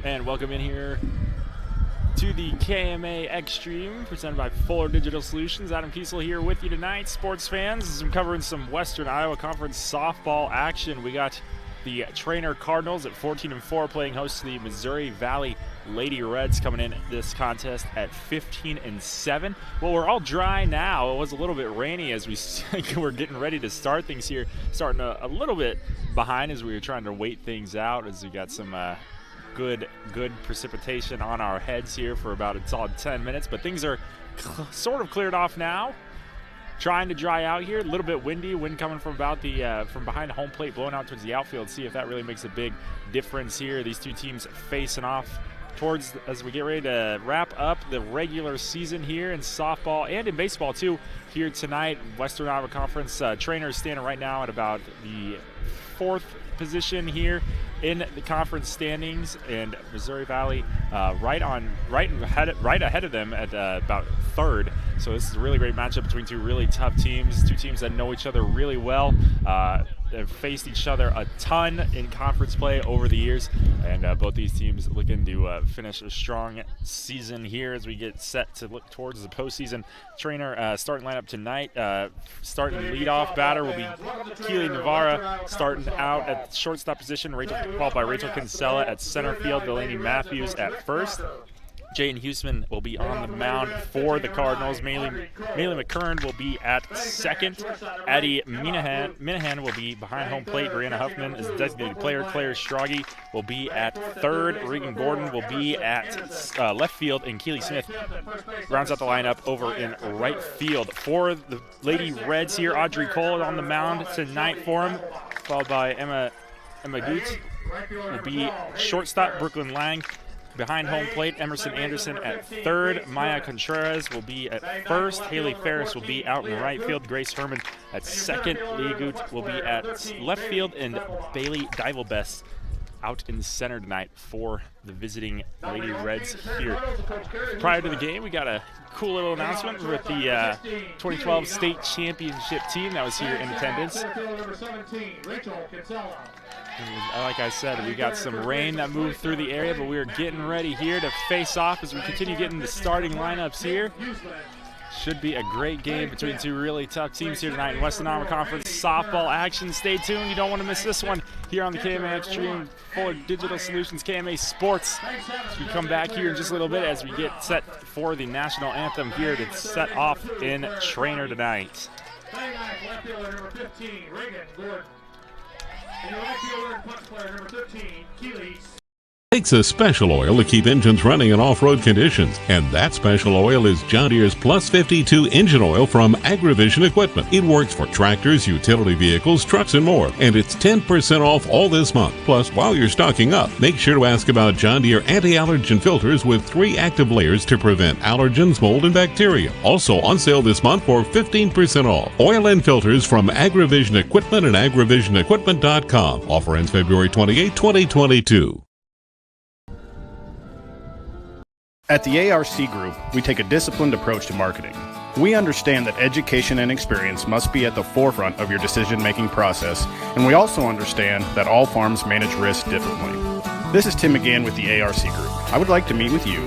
And welcome in here to the KMA Extreme presented by Fuller Digital Solutions. Adam Kiesel here with you tonight, sports fans. As I'm covering some Western Iowa Conference softball action. We got the Treynor Cardinals at 14-4 playing host to the Missouri Valley Lady Reds coming in this contest at 15-7. Well, we're all dry now. It was a little bit rainy as we were getting ready to start things here, starting a little bit behind as we were trying to wait things out as we got some good precipitation on our heads here for about a solid 10 minutes, but things are sort of cleared off now. Trying to dry out here, a little bit windy, wind coming from about the from behind the home plate, blowing out towards the outfield. See if that really makes a big difference here. These two teams facing off towards as we get ready to wrap up the regular season here in softball and in baseball too here tonight. Western Iowa Conference Treynor is standing right now at about the 4th position here in the conference standings, and Missouri Valley right ahead of them at about 3rd. So this is a really great matchup between two really tough teams, two teams that know each other really well. They've faced each other a ton in conference play over the years, and both these teams looking to finish a strong season here as we get set to look towards the postseason. Treynor starting lineup tonight. Starting leadoff batter will be Keely Navarra, starting out at shortstop position, followed by Rachel Kinsella at center field, Delaney Matthews at first. Jayden Huseman will be on the mound for the Cardinals. Maylee McKern will be at second. Addie Minahan will be behind home plate. Brianna Huffman is the designated player. Claire Stragi will be at third. Regan Gordon will be at left field. And Keely Smith rounds out the lineup over in right field. For the Lady Reds here, Audrey Cole on the mound tonight for them, followed by Emma Goots will be shortstop. Brooklyn Lang behind home plate. Emerson Anderson at third. Maya Contreras will be at first. Haley Ferris will be out in right field. Grace Herman at second. Leah Goot will be at left field. And Bailey Divelbest out in center tonight for the visiting Lady Reds here. Prior to the game, we got a cool little announcement with the 2012 state championship team that was here in attendance. Like I said, we got some rain that moved through the area, but we are getting ready here to face off as we continue getting the starting lineups here. Should be a great game between two really tough teams here tonight in Western Iowa Conference softball action. Stay tuned. You don't want to miss this one here on the KMA Extreme Fuller Digital Solutions KMA Sports. We come back here in just a little bit as we get set for the national anthem here to set off in Treynor tonight. Left fielder number 15, Regan Gordon. And your right fielder and punch player number 13, Keely. Takes a special oil to keep engines running in off-road conditions, and that special oil is John Deere's Plus 52 engine oil from AgriVision Equipment. It works for tractors, utility vehicles, trucks, and more, and it's 10% off all this month. Plus, while you're stocking up, make sure to ask about John Deere anti-allergen filters with 3 active layers to prevent allergens, mold, and bacteria. Also on sale this month for 15% off. Oil and filters from AgriVision Equipment and agrivisionequipment.com. Offer ends February 28, 2022. At the ARC Group, we take a disciplined approach to marketing. We understand that education and experience must be at the forefront of your decision-making process, and we also understand that all farms manage risk differently. This is Tim McGann with the ARC Group. I would like to meet with you,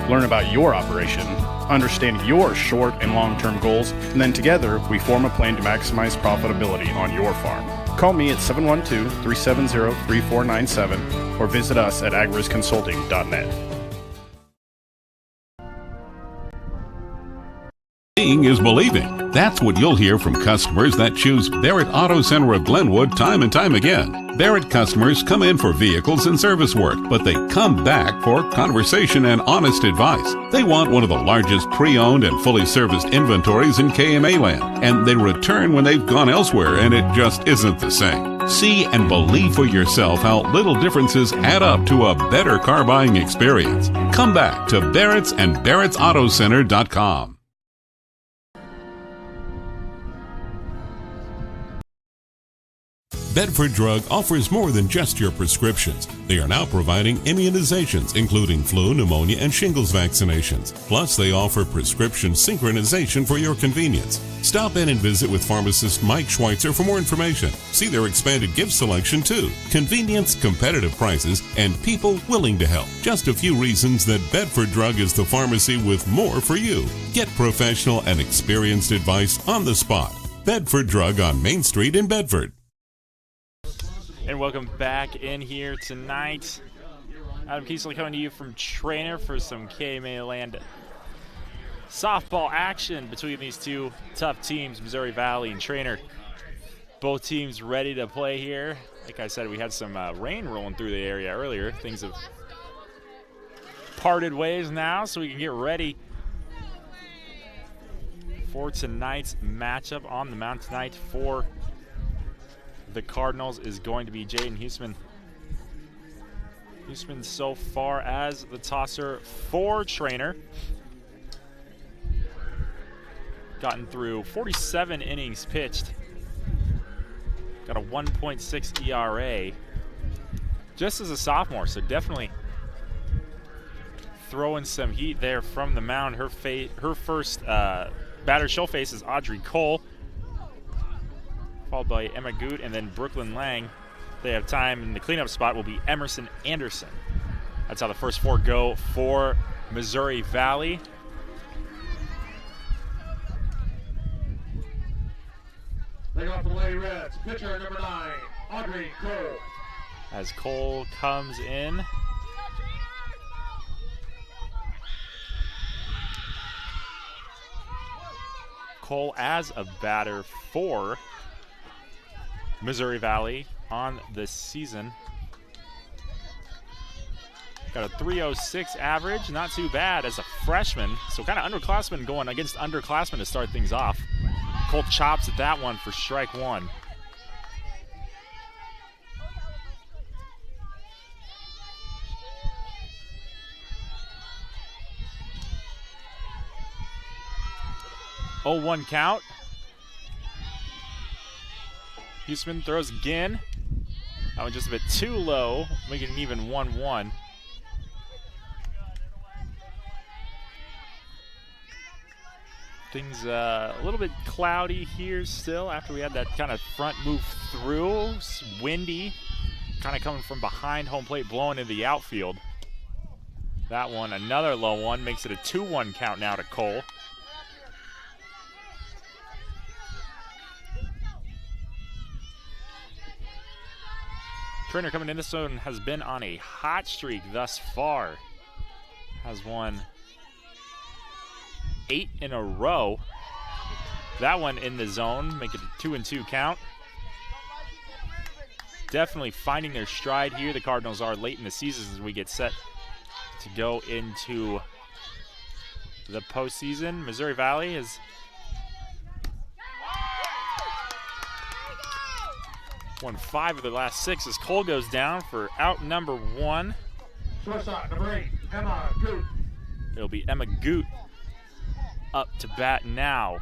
learn about your operation, understand your short and long-term goals, and then together we form a plan to maximize profitability on your farm. Call me at 712-370-3497 or visit us at agrisconsulting.net. Seeing is believing. That's what you'll hear from customers that choose Barrett Auto Center of Glenwood time and time again. Barrett customers come in for vehicles and service work, but they come back for conversation and honest advice. They want one of the largest pre-owned and fully serviced inventories in KMA land, and they return when they've gone elsewhere and it just isn't the same. See and believe for yourself how little differences add up to a better car buying experience. Come back to Barrett's and barrettsautocenter.com. Bedford Drug offers more than just your prescriptions. They are now providing immunizations, including flu, pneumonia, and shingles vaccinations. Plus, they offer prescription synchronization for your convenience. Stop in and visit with pharmacist Mike Schweitzer for more information. See their expanded gift selection, too. Convenience, competitive prices, and people willing to help. Just a few reasons that Bedford Drug is the pharmacy with more for you. Get professional and experienced advice on the spot. Bedford Drug on Main Street in Bedford. And welcome back in here tonight. Adam Kiesel coming to you from Treynor for some KMA Land softball action between these two tough teams, Missouri Valley and Treynor. Both teams ready to play here. Like I said, we had some rain rolling through the area earlier. Things have parted ways now, so we can get ready for tonight's matchup. On the mound tonight for the Cardinals is going to be Jaden Huseman. Huseman so far as the tosser for Treynor. Gotten through 47 innings pitched. Got a 1.6 ERA. Just as a sophomore, so definitely throwing some heat there from the mound. Her first batter she'll face is Audrey Cole, followed by Emma Goot and then Brooklyn Lang. They have time, and the cleanup spot will be Emerson Anderson. That's how the first four go for Missouri Valley. Leading off the Lady Reds, pitcher number 9, Audrey Cole. As Cole comes in. Cole as a batter for Missouri Valley on the season. Got a 3.06 average, not too bad as a freshman. So kind of underclassmen going against underclassmen to start things off. Cole chops at that one for strike one. Oh, 1 count. Huseman throws again. That one just a bit too low, making it even 1-1. Things a little bit cloudy here still after we had that kind of front move through. It's windy, kind of coming from behind home plate, blowing into the outfield. That one, another low one, makes it a 2-1 count now to Cole. Treynor coming in this one has been on a hot streak thus far. Has won 8 in a row. That one in the zone, make it a 2-2 count. Definitely finding their stride here. The Cardinals are late in the season as we get set to go into the postseason. Missouri Valley has won 5 of their last 6 as Cole goes down for out number 1. Shortstop, number 8, Emma Goot. It'll be Emma Goot up to bat now.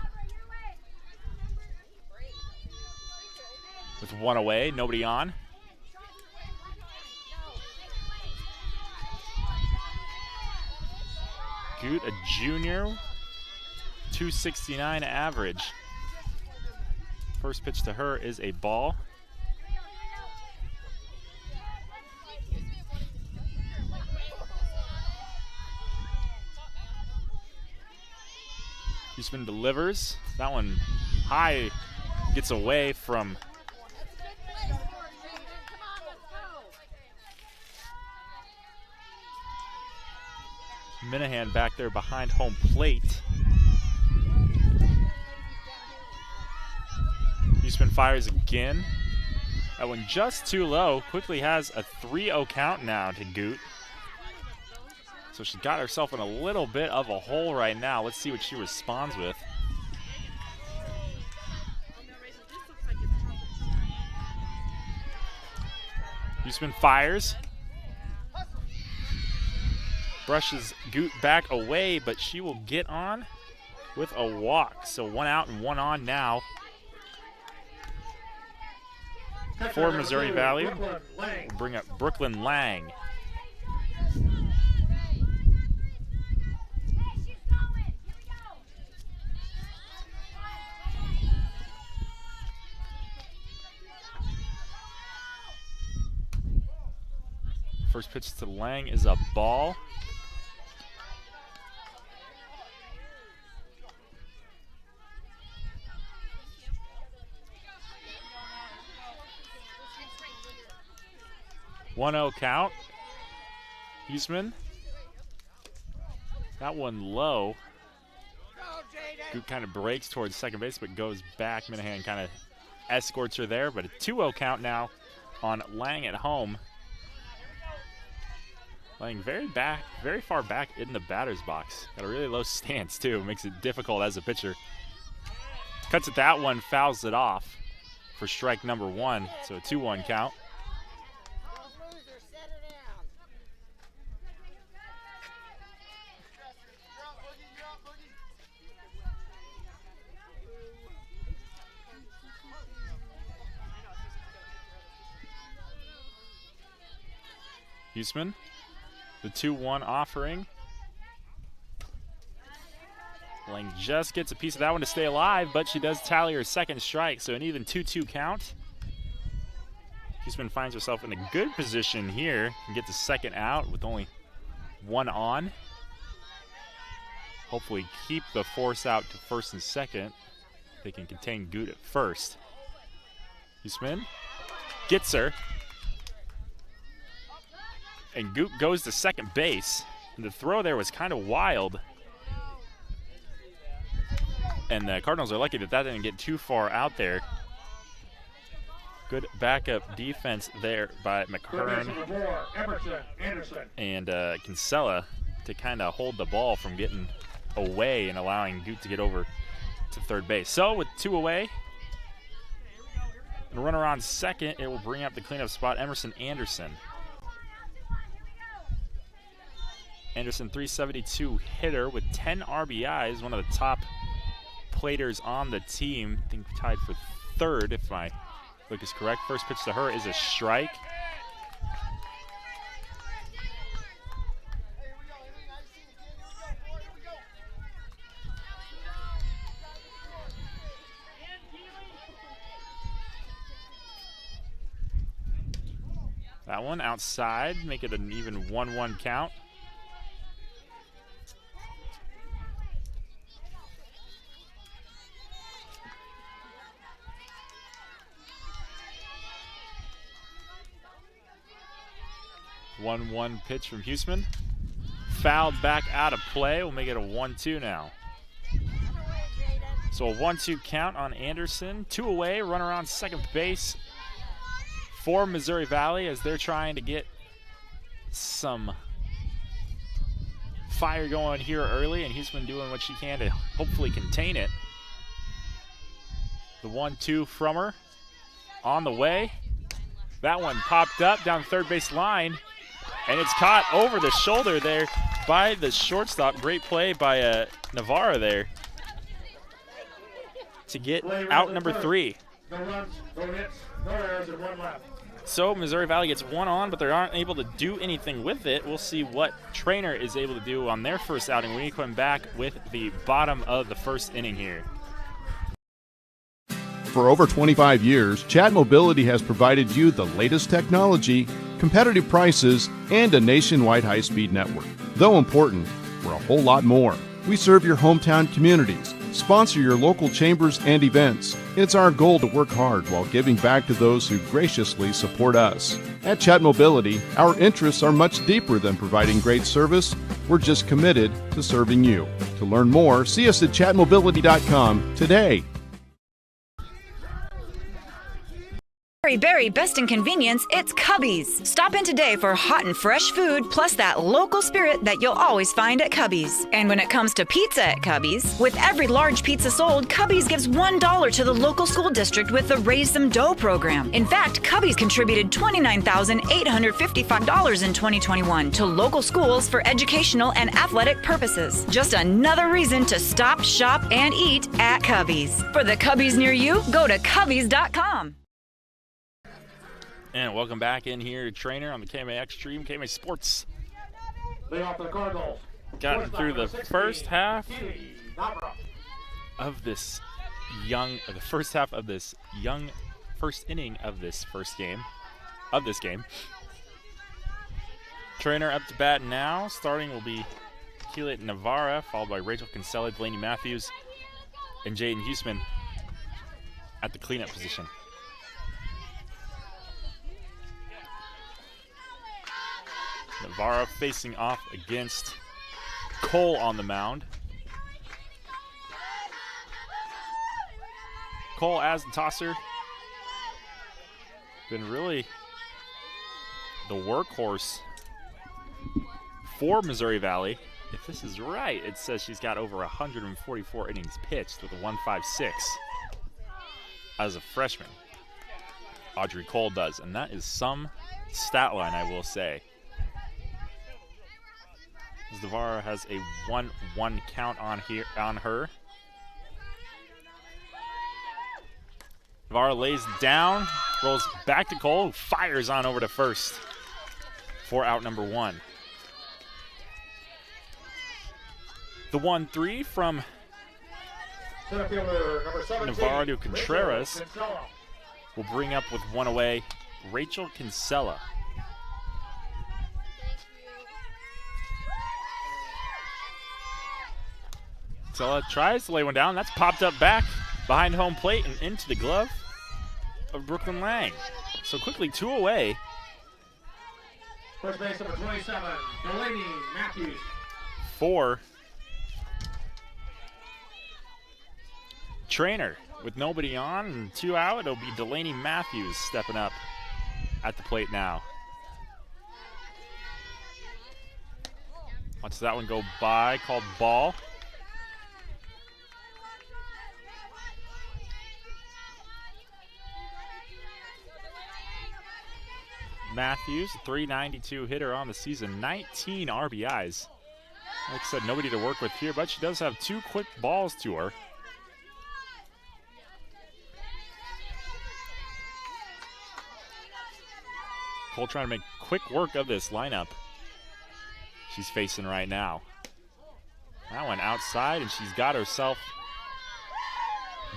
With 1 away, nobody on. Goot, a junior, 269 average. First pitch to her is a ball. Huseman delivers. That one high, gets away from Minahan back there behind home plate. Huseman fires again. That one just too low. Quickly has a 3-0 count now to Goot. So she got herself in a little bit of a hole right now. Let's see what she responds with. Huseman fires. Brushes Goot back away, but she will get on with a walk. So 1 out and 1 on now. For Missouri Valley, we'll bring up Brooklyn Lang. First pitch to Lang is a ball. One-0 count. Huseman. That one low. Goot kind of breaks towards second base, but goes back. Minahan kind of escorts her there, but a 2-0 count now on Lang at home. Lang very far back in the batter's box. Got a really low stance too. Makes it difficult as a pitcher. Cuts at that one, fouls it off for strike number 1. So a 2-1 count. Huseman, the 2-1 offering. Lang just gets a piece of that one to stay alive, but she does tally her second strike, so an even 2-2 count. Huseman finds herself in a good position here and gets the second out with only one on. Hopefully keep the force out to first and second. They can contain Goot at first. Huseman gets her. And Goot goes to second base. And the throw there was kind of wild. And the Cardinals are lucky that didn't get too far out there. Good backup defense there by McHern and Kiesel to kind of hold the ball from getting away and allowing Goot to get over to third base. So with 2 away, and a runner on second, it will bring up the cleanup spot, Emerson Anderson. Anderson, 372 hitter with 10 RBIs, one of the top platers on the team. I think tied for third, if my look is correct. First pitch to her is a strike. That one outside, make it an even 1-1 count. One pitch from Huseman. Fouled back out of play. We'll make it a 1-2 now. So a 1-2 count on Anderson. 2 away, runner on second base for Missouri Valley as they're trying to get some fire going here early, and Huseman doing what she can to hopefully contain it. The 1-2 from her on the way. That one popped up down the third base line. And it's caught over the shoulder there by the shortstop. Great play by Navarro there to get out number 3. No runs, no hits, no errors, and 1 left. So Missouri Valley gets 1 on, but they aren't able to do anything with it. We'll see what Treynor is able to do on their first outing when we come back with the bottom of the first inning here. For over 25 years, Chat Mobility has provided you the latest technology, competitive prices, and a nationwide high-speed network. Though important, we're a whole lot more. We serve your hometown communities, sponsor your local chambers and events. It's our goal to work hard while giving back to those who graciously support us. At Chat Mobility, our interests are much deeper than providing great service. We're just committed to serving you. To learn more, see us at chatmobility.com today. Berry best in convenience, it's Cubby's. Stop in today for hot and fresh food, plus that local spirit that you'll always find at Cubby's. And when it comes to pizza at Cubby's, with every large pizza sold, Cubby's gives $1 to the local school district with the Raise Some Dough program. In fact, Cubby's contributed $29,855 in 2021 to local schools for educational and athletic purposes. Just another reason to stop, shop, and eat at Cubby's. For the Cubby's near you, go to Cubby's.com. And welcome back in here to Treynor on the KMA Extreme, KMA Sports. Lead off for the Cardinals. Gotten through the 16, first half Navra. of this first inning of this game. Treynor up to bat now. Starting will be Keelan Navarra, followed by Rachel Kinsella, Delaney Matthews, and Jaden Huseman at the cleanup position. Navarra facing off against Cole on the mound. Cole as the tosser. Been really the workhorse for Missouri Valley. If this is right, it says she's got over 144 innings pitched with a 1.56 as a freshman. Audrey Cole does, and that is some stat line, I will say. Navarra has a 1-1 count on her. Navarra lays down, rolls back to Cole, who fires on over to first for out number 1. The 1-3 from Navarra to Contreras will bring up with one away Rachel Kinsella. Kinsella tries to lay one down. That's popped up back behind home plate and into the glove of Brooklyn Lang. So quickly 2 away. First base number 27, Delaney Matthews. 4. Treynor with nobody on and 2 out. It'll be Delaney Matthews stepping up at the plate now. Watch that one go by, called ball. Matthews, 392 hitter on the season, 19 RBIs. Like I said, nobody to work with here, but she does have 2 quick balls to her. Cole trying to make quick work of this lineup she's facing right now. That one outside, and she's got herself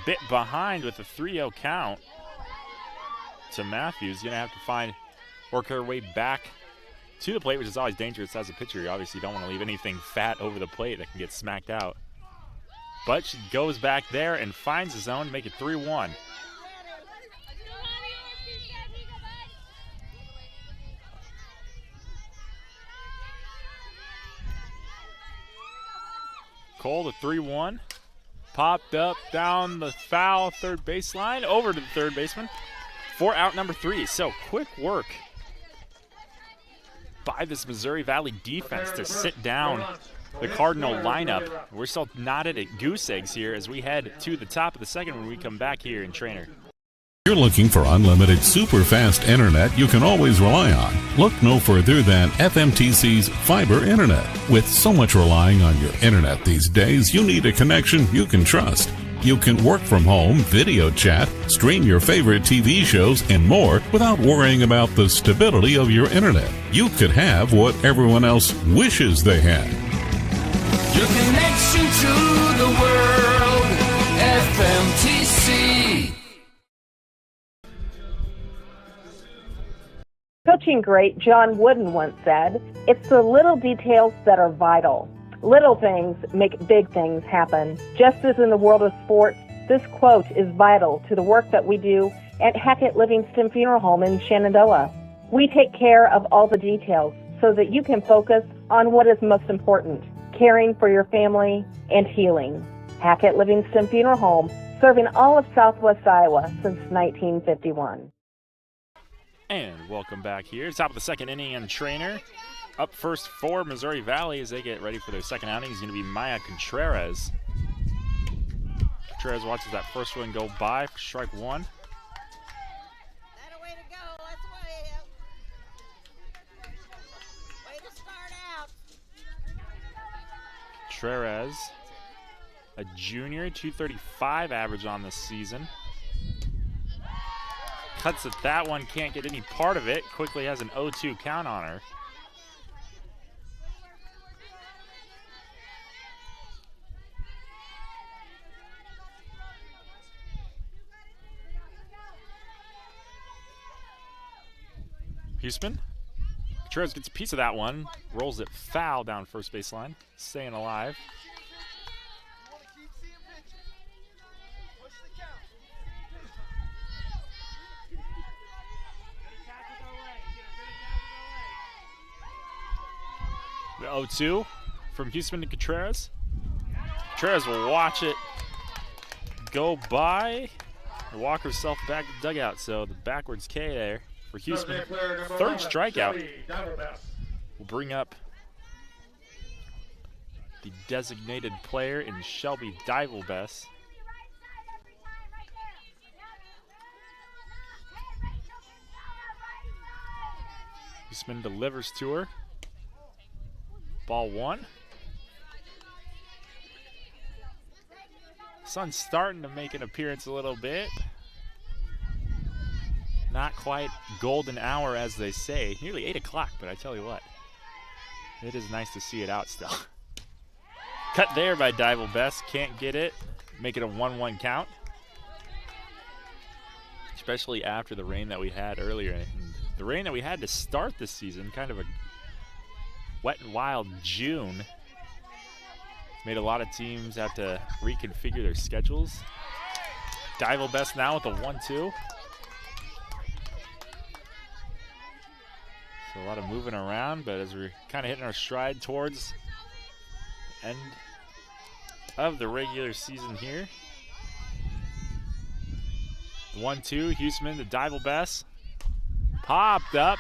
bit behind with a 3-0 count to Matthews. Gonna have to work her way back to the plate, which is always dangerous as a pitcher. You obviously don't want to leave anything fat over the plate that can get smacked out. But she goes back there and finds the zone to make it 3-1. Cole, the 3-1. Popped up down the foul third baseline, over to the third baseman for out number 3. So quick work by this Missouri Valley defense to sit down the Cardinal lineup. We're still knotted at goose eggs here as we head to the top of the second when we come back here in Treynor. You're looking for unlimited super fast internet you can always rely on. Look no further than FMTC's fiber internet. With so much relying on your internet these days, you need a connection you can trust. You can work from home, video chat, stream your favorite TV shows, and more without worrying about the stability of your internet. You could have what everyone else wishes they had. Your connection to the world, FMTC. Coaching great John Wooden once said, "It's the little details that are vital. Little things make big things happen." Just as in the world of sports, this quote is vital to the work that we do at Hackett Livingston Funeral Home in Shenandoah. We take care of all the details so that you can focus on what is most important, caring for your family and healing. Hackett Livingston Funeral Home, serving all of Southwest Iowa since 1951. And welcome back here. Top of the second inning in Treynor. Up first for Missouri Valley as they get ready for their second outing is going to be Maya Contreras. Contreras watches that first one go by for strike 1. That a way to go. That's way to start out. Contreras, a junior, 235 average on this season. cuts at that one, can't get any part of it. Quickly has an 0-2 count on her. Huseman. Contreras gets a piece of that one, rolls it foul down first baseline, staying alive. The 0-2 from Huseman to Contreras. Contreras will watch it go by and walk herself back to the dugout. So the backwards K there for Huseman. Third strikeout will bring up the designated player in Shelby Divelbest. Huseman delivers to her. Ball one. Sun's starting to make an appearance a little bit. Not quite golden hour, as they say. Nearly 8 o'clock, but I tell you what, it is nice to see it out still. Cut there by Divelbest. Can't get it. Make it a 1-1 count. Especially after the rain that we had earlier. And the rain that we had to start this season, kind of a wet and wild June, made a lot of teams have to reconfigure their schedules. Divelbest now with a 1-2. So a lot of moving around, but as we're kind of hitting our stride towards the end of the regular season here. 1-2, Huseman to Divelbest. Popped up.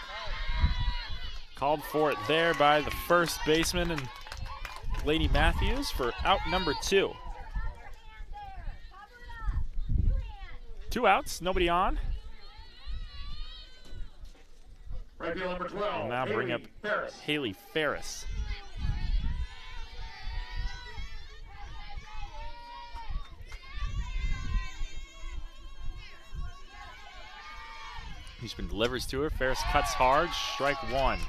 Called for it there by the first baseman and Lady Matthews for out number 2. 2 outs, nobody on. Right field number 12. We'll now bring up Haley Ferris. Huseman delivers to her. Ferris cuts hard. Strike one.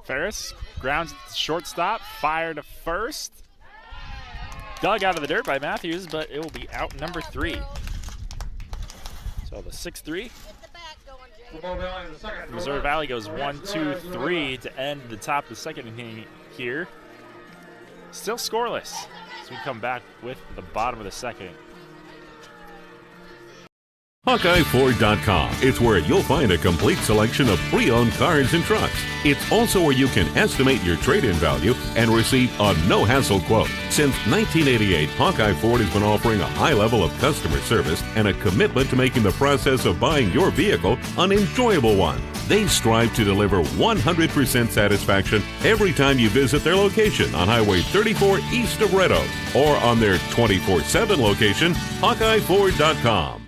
Ferris grounds at the shortstop. Fire to first. Dug out of the dirt by Matthews, but it will be out number 3. So the 6-3. Missouri Valley goes 1-2-3 to end the top of the second inning here. Still scoreless as we come back with the bottom of the second. HawkeyeFord.com. It's where you'll find a complete selection of pre-owned cars and trucks. It's also where you can estimate your trade-in value and receive a no-hassle quote. Since 1988, Hawkeye Ford has been offering a high level of customer service and a commitment to making the process of buying your vehicle an enjoyable one. They strive to deliver 100% satisfaction every time you visit their location on Highway 34 east of Red Oak or on their 24/7 location, HawkeyeFord.com.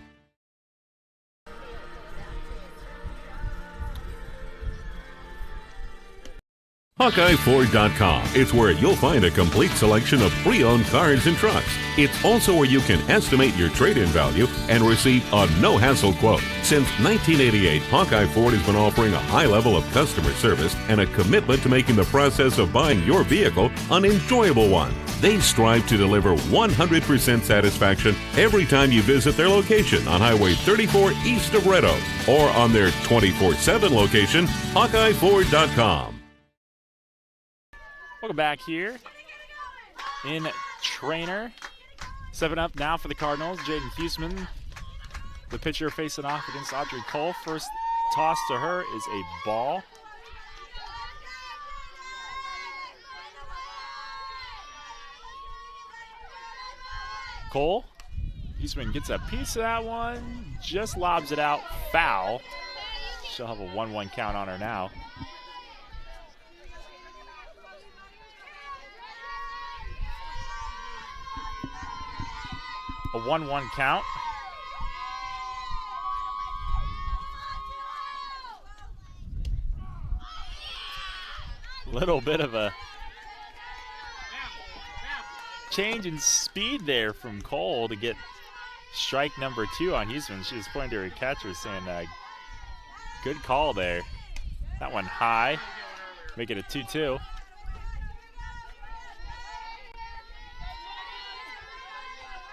HawkeyeFord.com. It's where you'll find a complete selection of pre-owned cars and trucks. It's also where you can estimate your trade-in value and receive a no-hassle quote. Since 1988, Hawkeye Ford has been offering a high level of customer service and a commitment to making the process of buying your vehicle an enjoyable one. They strive to deliver 100% satisfaction every time you visit their location on Highway 34 east of Red Oak or on their 24/7 location, HawkeyeFord.com. Welcome back here in Treynor. 7 up now for the Cardinals. Jaden Huseman, the pitcher, facing off against Audrey Cole. First toss to her is a ball. Cole. Huseman gets a piece of that one. Just lobs it out foul. She'll have a 1-1 count on her now. A 1-1 count. Little bit of a change in speed there from Cole to get strike number 2 on Houston. She was pointing to her catcher saying, good call there. That one high, make it a 2-2.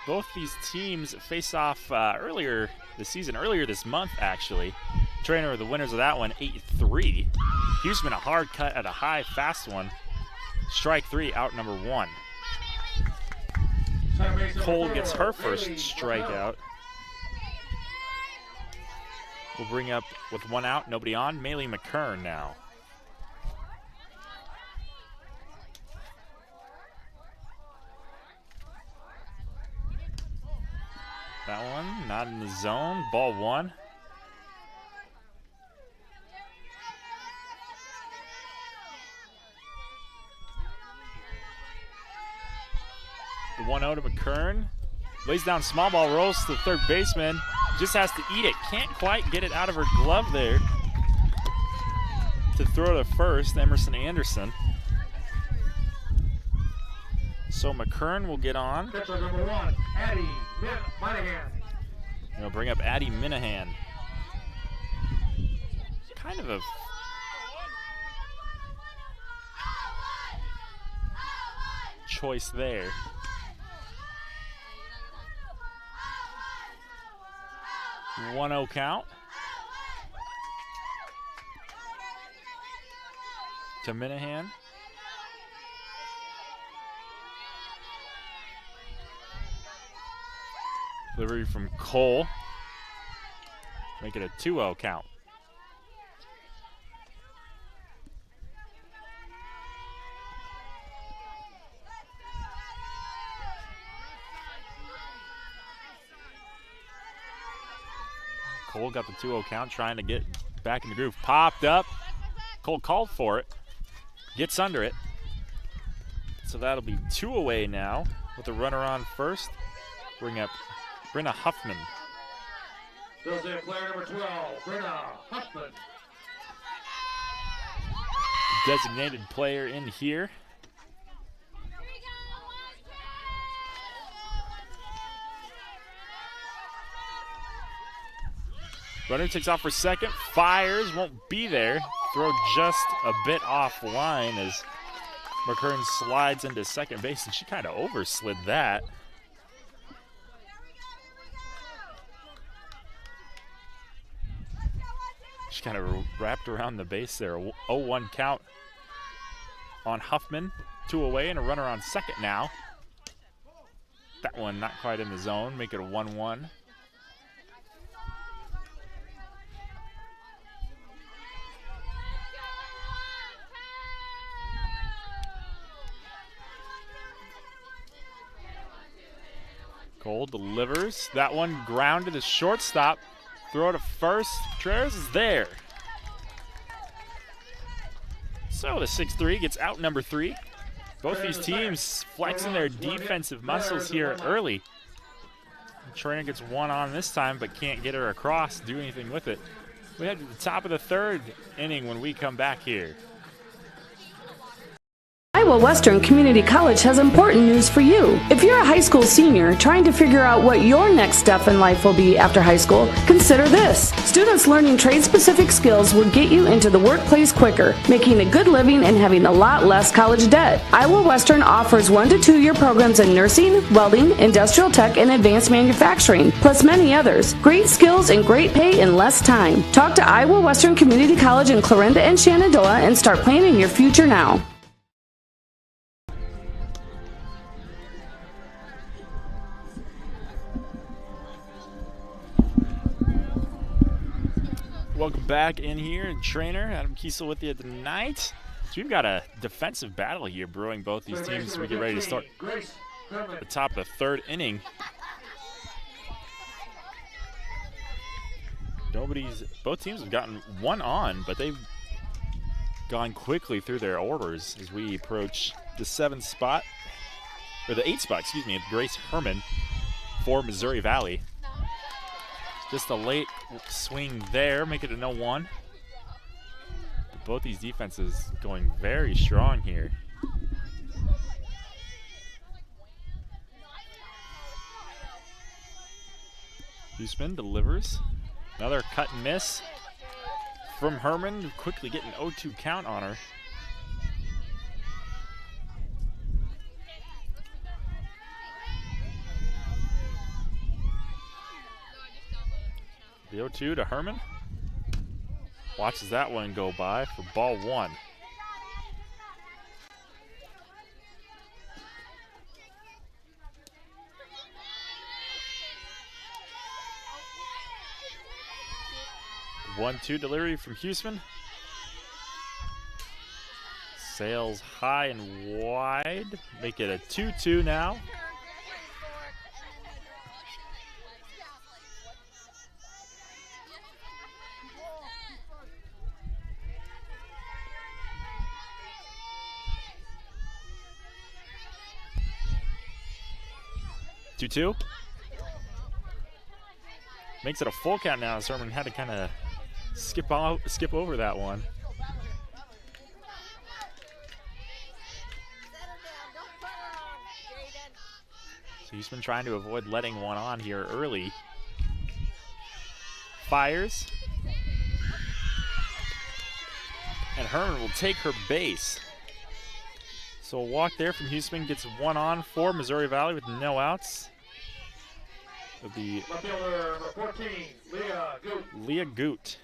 Both these teams face off earlier this month actually. Treynor were the winners of that one, 8-3. Houston a hard cut at a high, fast one. Strike 3, out number 1. Cole gets her first strikeout. We'll bring up with 1 out, nobody on, Maylee McKern now. That one not in the zone, ball 1. The 1-0 to McKern. Lays down small ball, rolls to the third baseman. Just has to eat it. Can't quite get it out of her glove there. To throw to first, Emerson Anderson. So McKern will get on. Pitcher number 1, Addie Minahan. We'll bring up Addie Minahan. Kind of a choice there. 1-0 count. To Minahan. Delivery from Cole. Make it a 2-0 count. Cole got the 2-0 count, trying to get back in the groove. Popped up. Cole called for it. Gets under it. So that'll be 2 away now with the runner on first. Bring up Brenna Huffman. Goes in player number 12, Brenna Huffman. Designated player in here. Runner takes off for second, fires, won't be there. Throw just a bit offline as McKern slides into second base, and she kind of overslid that. She kind of wrapped around the base there. 0-1 count on Huffman. 2 away and a runner on second now. That one not quite in the zone. Make it a 1-1. Cole delivers. That one grounded to shortstop. Throw to first. Contreras is there. So the 6-3 gets out number 3. Both these teams flexing their defensive muscles here early. Treynor gets 1 on this time, but can't get her across, do anything with it. We head to the top of the 3rd inning when we come back here. Iowa Western Community College has important news for you. If you're a high school senior trying to figure out what your next step in life will be after high school, consider this. Students learning trade-specific skills will get you into the workplace quicker, making a good living and having a lot less college debt. Iowa Western offers 1 to 2 year programs in nursing, welding, industrial tech, and advanced manufacturing, plus many others. Great skills and great pay in less time. Talk to Iowa Western Community College in Clarinda and Shenandoah and start planning your future now. Welcome back in here in Treynor. Adam Kiesel with you tonight. So we've got a defensive battle here brewing both these teams as we get ready to start the top of the 3rd inning. Both teams have gotten 1 on, but they've gone quickly through their orders as we approach the 7th spot, or the 8th spot, excuse me, of Grace Herman for Missouri Valley. Just a late swing there, make it a 0-1. both these defenses going very strong here. Huseman delivers. Another cut and miss from Herman, quickly getting an 0-2 count on her. The 0-2 to Herman. Watches that one go by for ball one. The 1-2 delivery from Huseman. Sails high and wide. Make it a 2-2 now. Two. Makes it a full count now. Herman had to kind of skip over that one. So he's been trying to avoid letting one on here early. Fires. And Herman will take her base. So a walk there from Huseman gets one on for Missouri Valley with no outs. It'll be left fielder number 14, Leah Goot. Leah Goot.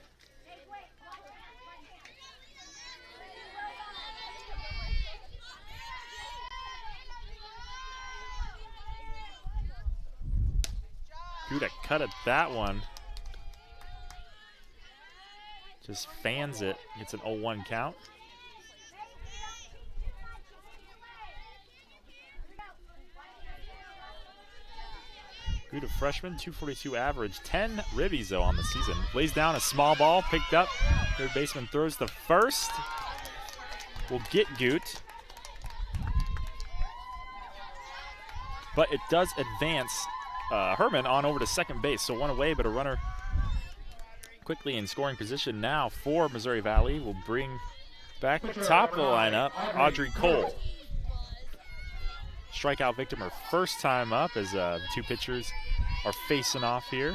Goot cut at that one. Just fans it. Gets an 0-1 count. Good a freshman, 242 average, 10 ribbies though on the season. Lays down a small ball, picked up. Third baseman throws the first. Will get Goot. But it does advance Herman on over to second base. So one away, but a runner quickly in scoring position now for Missouri Valley. Will bring back the top of the lineup, Audrey Cole. Strikeout victim her first time up as two pitchers are facing off here.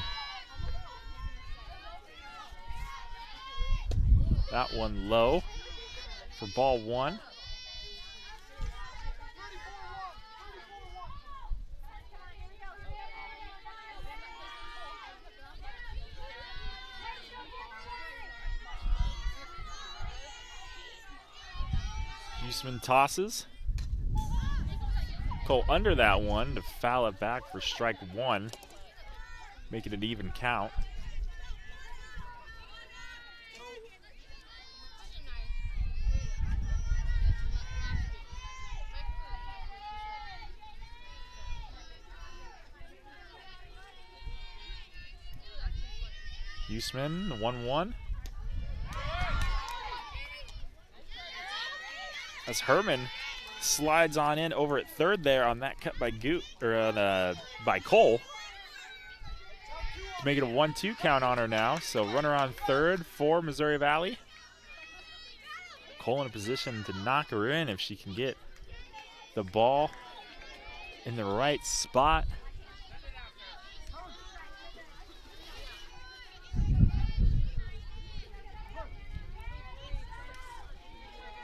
That one low for ball one. Huseman tosses. Cole under that one to foul it back for strike one, making it an even count. Huseman, 1-1. As Herman slides on in over at third there on that cut by by Cole to make it a 1-2 count on her now. So runner on third for Missouri Valley. Cole in a position to knock her in if she can get the ball in the right spot.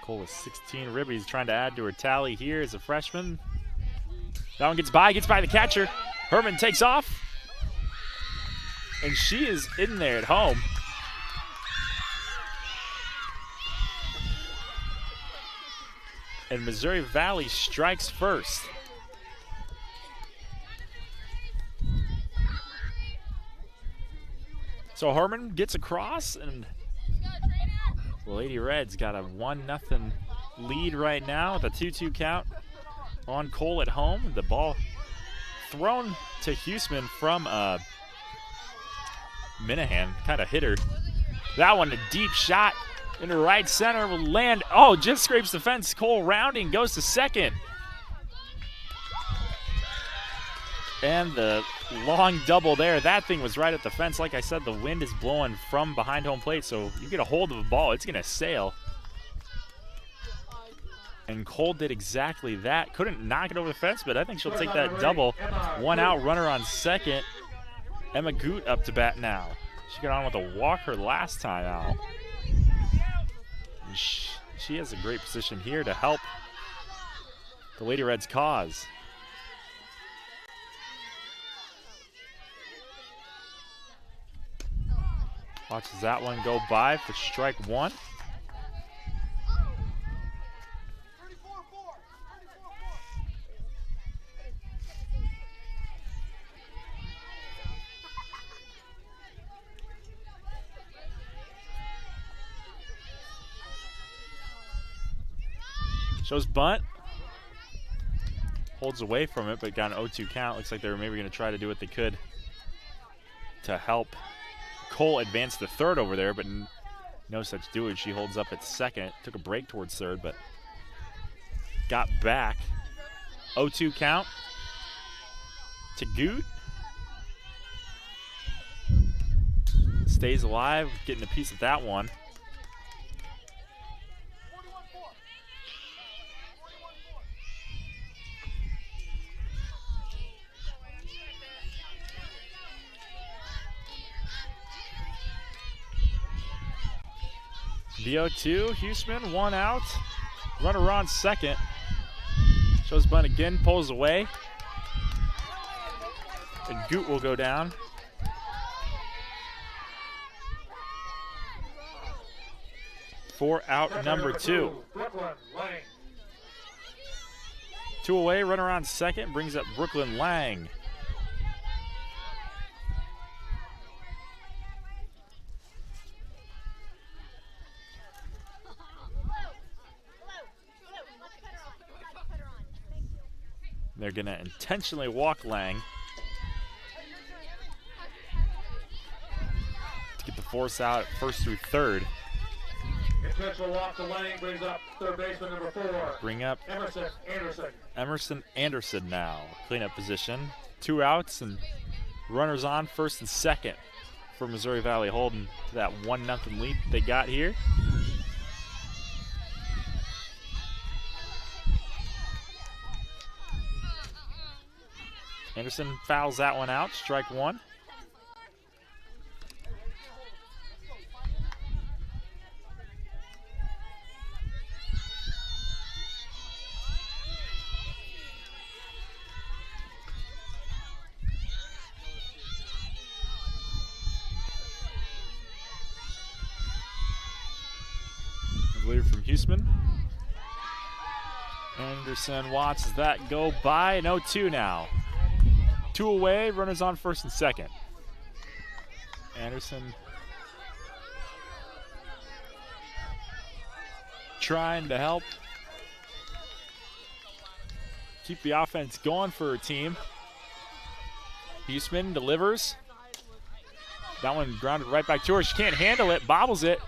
Cole with 16 ribbies, trying to add to her tally here as a freshman. That one gets by the catcher. Herman takes off. And she is in there at home. And Missouri Valley strikes first. So Herman gets across, and the Lady Reds got a 1-0 lead right now with a 2-2 count on Cole at home. The ball thrown to Huseman from Minahan, kind of hit her. That one, a deep shot into right center, will land. Oh, just scrapes the fence. Cole rounding, goes to second. And the long double there. That thing was right at the fence. Like I said, the wind is blowing from behind home plate, so you get a hold of a ball, it's going to sail. And Cole did exactly that. Couldn't knock it over the fence, but I think she'll take that double. One out, runner on second. Emma Goot up to bat now. She got on with a walker last time out. She has a great position here to help the Lady Reds' cause. Watches that one go by for strike one. Shows bunt. Holds away from it, but got an 0-2 count. Looks like they were maybe going to try to do what they could to help Cole advance to third over there, but no such doing. She holds up at second. Took a break towards third, but got back. 0-2 count to Goot. Stays alive, getting a piece of that one. The 0-2, Huseman, one out. Runner on second. Shows bunt again, pulls away. And Goot will go down. For out number two. Two away, runner on second, brings up Brooklyn Lang. They're going to intentionally walk Lang to get the force out at first through third. Intentional walk to Lang brings up third baseman number 4. Bring up Emerson Anderson. Emerson Anderson now. Cleanup position. 2 outs and runners on first and second for Missouri Valley, holding that 1-0 lead they got here. Anderson fouls that one out, strike one. Leader from Huseman. Anderson watches that go by, an 0-2 now. 2 away, runners on first and second. Anderson trying to help keep the offense going for her team. Huseman delivers. That one grounded right back to her. She can't handle it, bobbles it.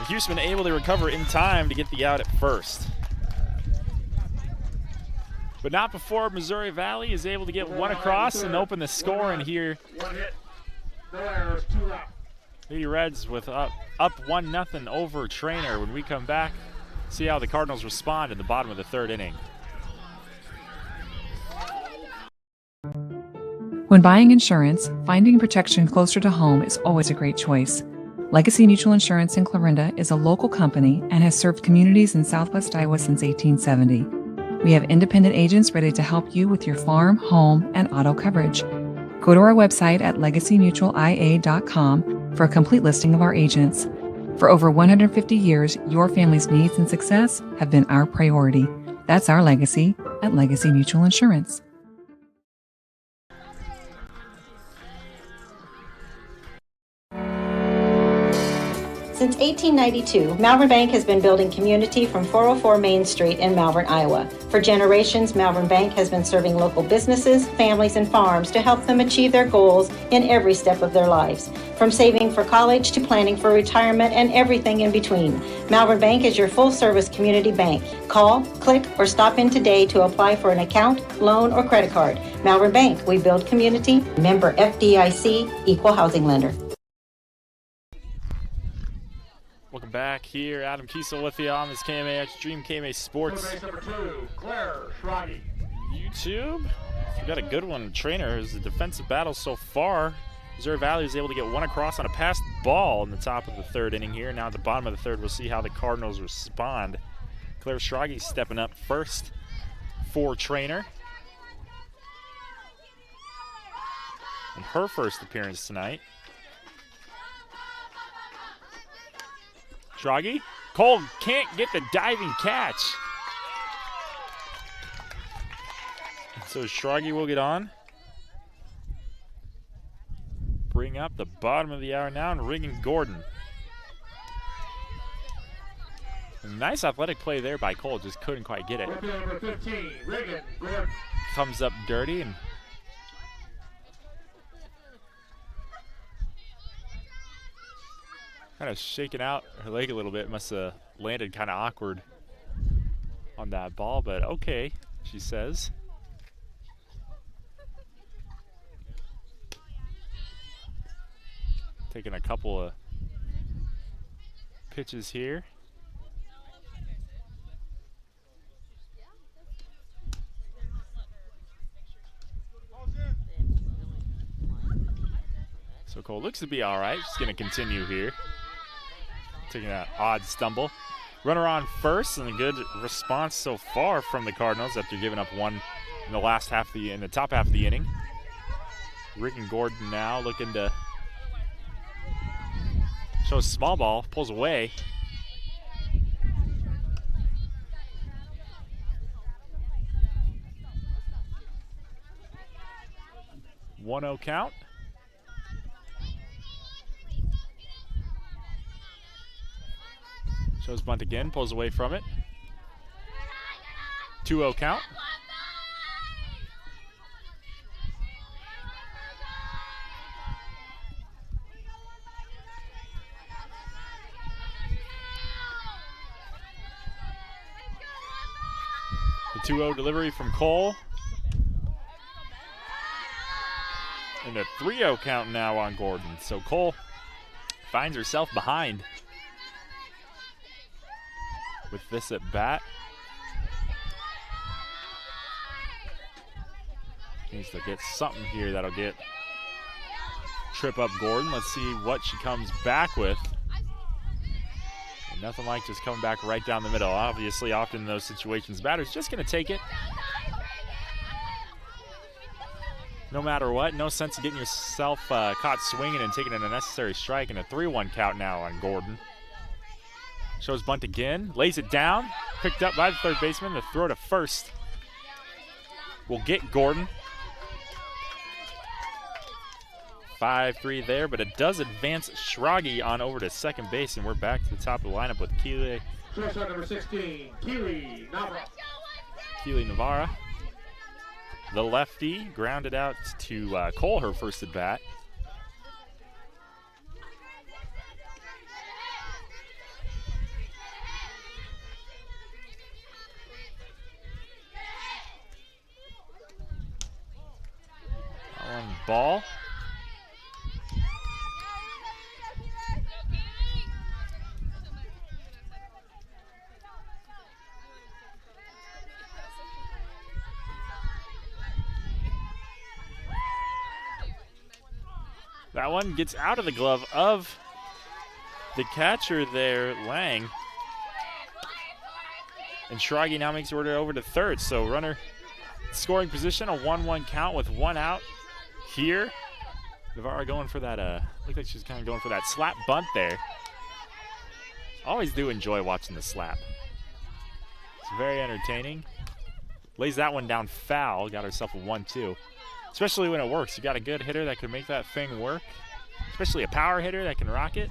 Huseman able to recover in time to get the out at first. But not before Missouri Valley is able to get one across and open the score in here. 1 hit. No errors, 2 out. Lady Reds with up 1-0 over Treynor. When we come back, see how the Cardinals respond in the bottom of the third inning. When buying insurance, finding protection closer to home is always a great choice. Legacy Mutual Insurance in Clarinda is a local company and has served communities in Southwest Iowa since 1870. We have independent agents ready to help you with your farm, home, and auto coverage. Go to our website at legacymutualia.com for a complete listing of our agents. For over 150 years, your family's needs and success have been our priority. That's our legacy at Legacy Mutual Insurance. Since 1892, Malvern Bank has been building community from 404 Main Street in Malvern, Iowa. For generations, Malvern Bank has been serving local businesses, families, and farms to help them achieve their goals in every step of their lives. From saving for college to planning for retirement and everything in between, Malvern Bank is your full-service community bank. Call, click, or stop in today to apply for an account, loan, or credit card. Malvern Bank, we build community. Member FDIC, Equal Housing Lender. Welcome back here. Adam Kiesel with you on this KMA Extreme KMA Sports Base number 2, Claire Schrage. YouTube. We got a good one. Treynor is a defensive battle so far. Missouri Valley was able to get one across on a passed ball in the top of the third inning here. Now at the bottom of the third, we'll see how the Cardinals respond. Claire Schrage stepping up first for Treynor. And her first appearance tonight. Schrage. Cole can't get the diving catch. So Schrage will get on. Bring up the bottom of the hour now, and Regan Gordon. A nice athletic play there by Cole, just couldn't quite get it. Number 15, Regan Gordon. Comes up dirty and kind of shaking out her leg a little bit. Must have landed kind of awkward on that ball, but okay, she says. Taking a couple of pitches here. So Cole looks to be all right. She's going to continue here. Taking that odd stumble. Runner on first, and a good response so far from the Cardinals after giving up one in the last half of in the top half of the inning. Regan Gordon now looking to show a small ball, pulls away. One 1-0 count. Shows bunt again, pulls away from it. 2-0 count. The 2-0 delivery from Cole. And a 3-0 count now on Gordon. So Cole finds herself behind with this at bat. Needs to get something here that'll trip up Gordon. Let's see what she comes back with. And nothing like just coming back right down the middle. Obviously, often in those situations, batter's just going to take it. No matter what, no sense in getting yourself caught swinging and taking an unnecessary strike. And a 3-1 count now on Gordon. Shows bunt again, lays it down, picked up by the third baseman. The throw to first will get Gordon. 5-3 there, but it does advance Schrage on over to second base, and we're back to the top of the lineup with Kiesel. Shortstop number 16, Keely Navarra. Keely Navarra. The lefty grounded out to Cole, her first at bat. On ball. That one gets out of the glove of the catcher there, Lang. And Schrage now makes her order over to third. So runner scoring position, a 1-1 count with one out here. Navarra going for that, looked like she's kind of going for that slap bunt there. Always do enjoy watching the slap. It's very entertaining. Lays that one down foul, got herself a 1-2. Especially when it works. You got a good hitter that can make that thing work. Especially a power hitter that can rock it.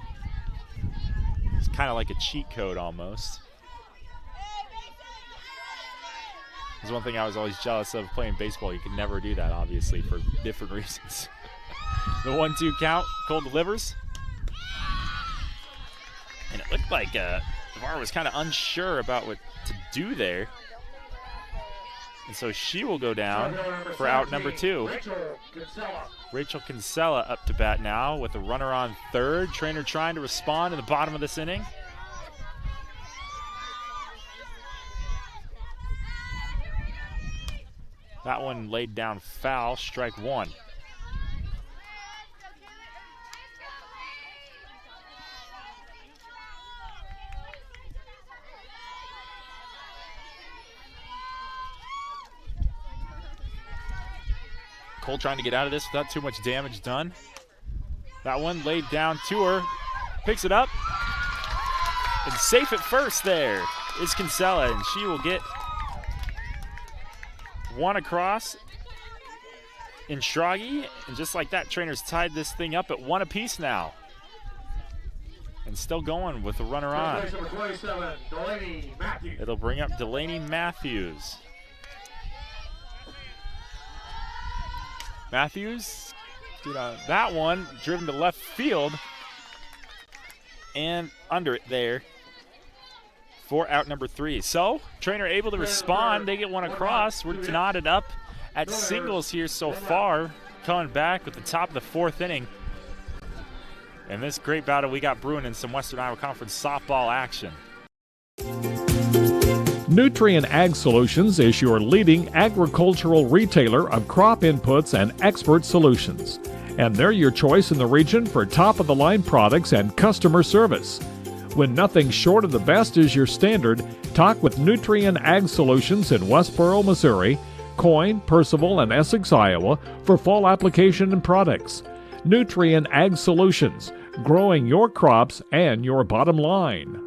It's kind of like a cheat code almost. There's one thing I was always jealous of playing baseball. You could never do that, obviously, for different reasons. The 1-2 count, Cole delivers. And it looked like Navarra was kind of unsure about what to do there. And so she will go down for out number 2. Rachel Kinsella up to bat now with a runner on third. Treynor trying to respond in the bottom of this inning. That one laid down foul, strike one. Cole trying to get out of this without too much damage done. That one laid down to her, picks it up, and safe at first there is Kiesel, and she will get one across in Schrage, and just like that, Treynor's tied this thing up at one apiece now. And still going with the runner on. It'll bring up Delaney Matthews. Matthews, that one driven to left field and under it there for out number 3. So Treynor able to respond. They get one across. We're knotted up at singles here so far, coming back with the top of the 4th inning. And this great battle we got brewing in some Western Iowa Conference softball action. Nutrien Ag Solutions is your leading agricultural retailer of crop inputs and expert solutions. And they're your choice in the region for top-of-the-line products and customer service. When nothing short of the best is your standard, talk with Nutrien Ag Solutions in Westboro, Missouri, Coyne, Percival, and Essex, Iowa for fall application and products. Nutrien Ag Solutions, growing your crops and your bottom line.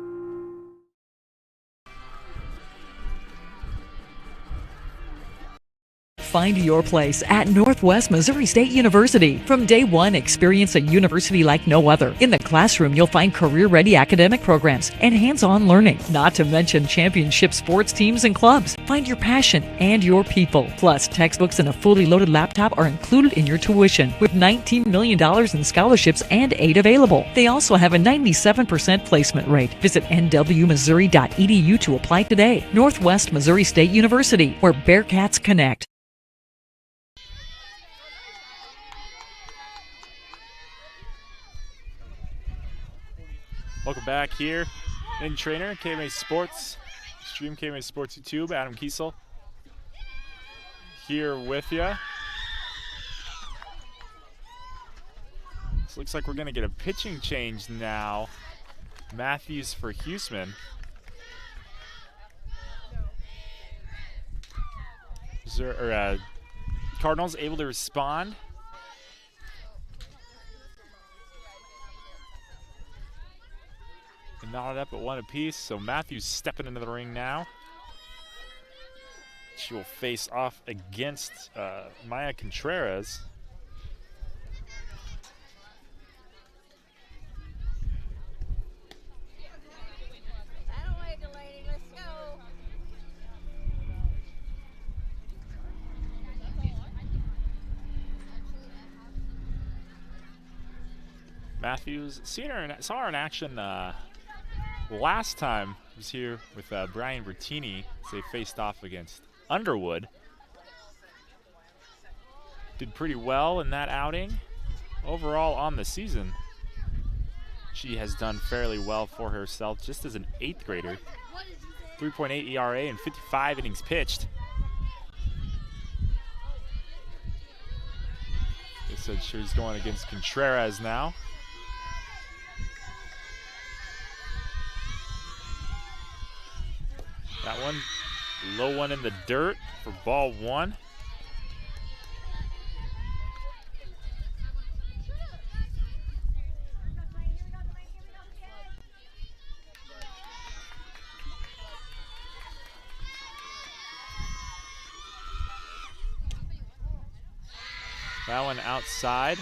Find your place at Northwest Missouri State University. From day one, experience a university like no other. In the classroom, you'll find career-ready academic programs and hands-on learning, not to mention championship sports teams and clubs. Find your passion and your people. Plus, textbooks and a fully loaded laptop are included in your tuition, with $19 million in scholarships and aid available. They also have a 97% placement rate. Visit nwmissouri.edu to apply today. Northwest Missouri State University, where Bearcats connect. Welcome back here in Treynor, KMA Sports, stream KMA Sports YouTube. Adam Kiesel here with you. So looks like we're going to get a pitching change now. Matthews for Huseman. Cardinals able to respond. Knotted up at one apiece, so Matthews stepping into the ring now. She will face off against Maya Contreras. That away, Delaney. Let's go. Matthews, saw her in action last time. He was here with Brian Bertini as they faced off against Underwood. Did pretty well in that outing. Overall on the season, she has done fairly well for herself just as an 8th grader. 3.8 ERA and 55 innings pitched. They said she's going against Contreras now. That one, low one in the dirt for ball 1. That one outside.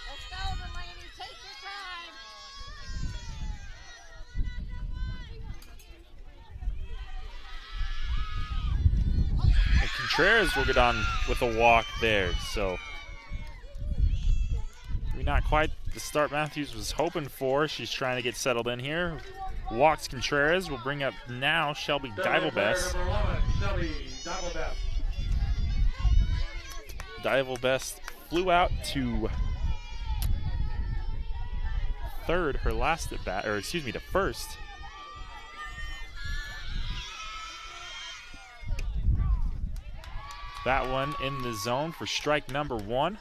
Let's go, Delaney. Take your time. And Contreras will get on with a walk there, so maybe not quite the start Matthews was hoping for. She's trying to get settled in here. Walks Contreras. Will bring up now Shelby Divelbest. Divelbest flew out to third, her last at bat, or excuse me, to first. That one in the zone for strike number 1.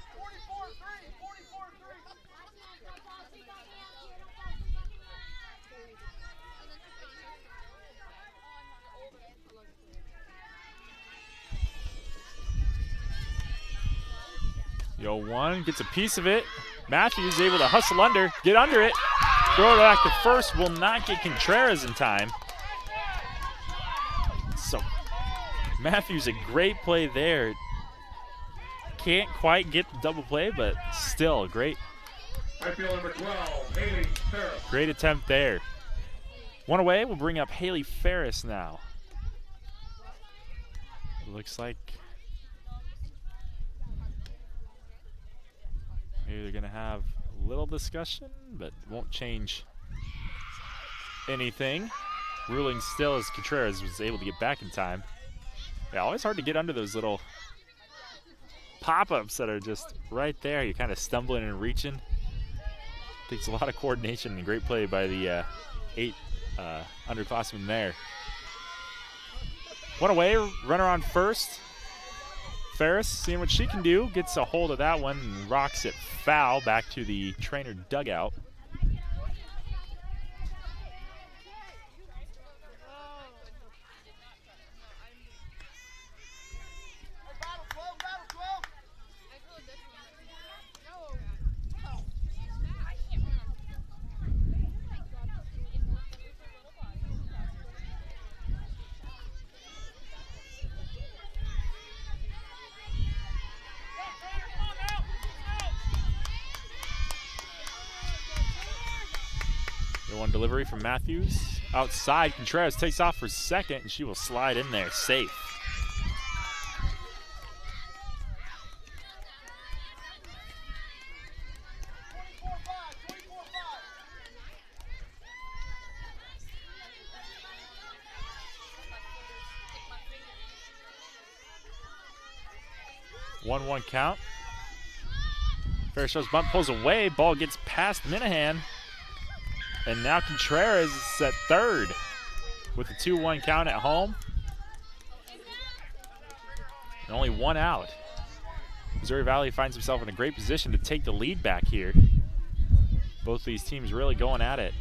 The 0-1 gets a piece of it. Matthews able to hustle under, get under it. Throw it back to first, will not get Contreras in time. So Matthews, a great play there. Can't quite get the double play, but still great. Number 12, Haley Ferris. Great attempt there. One away, we'll bring up Haley Ferris now. Looks like maybe they're gonna have a little discussion, but won't change anything. Ruling still as Contreras was able to get back in time. Yeah, always hard to get under those little pop-ups that are just right there. You're kind of stumbling and reaching. Takes a lot of coordination and great play by the 8 underclassmen there. One away, runner on first. Ferris seeing what she can do, gets a hold of that one and rocks it foul back to the Treynor dugout. One delivery from Matthews. Outside, Contreras takes off for second, and she will slide in there safe. One count. Ferris shows bump, pulls away. Ball gets past Minahan. And now Contreras is at third with a 2-1 count at home. And only one out. Missouri Valley finds himself in a great position to take the lead back here. Both these teams really going at it.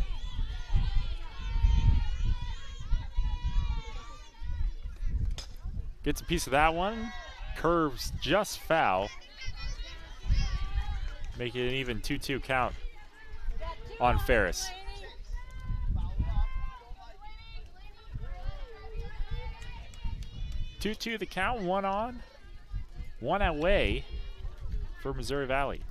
Gets a piece of that one. Curves just foul. Make it an even 2-2 count on Ferris. 2-2 the count, one on, one away for Missouri Valley.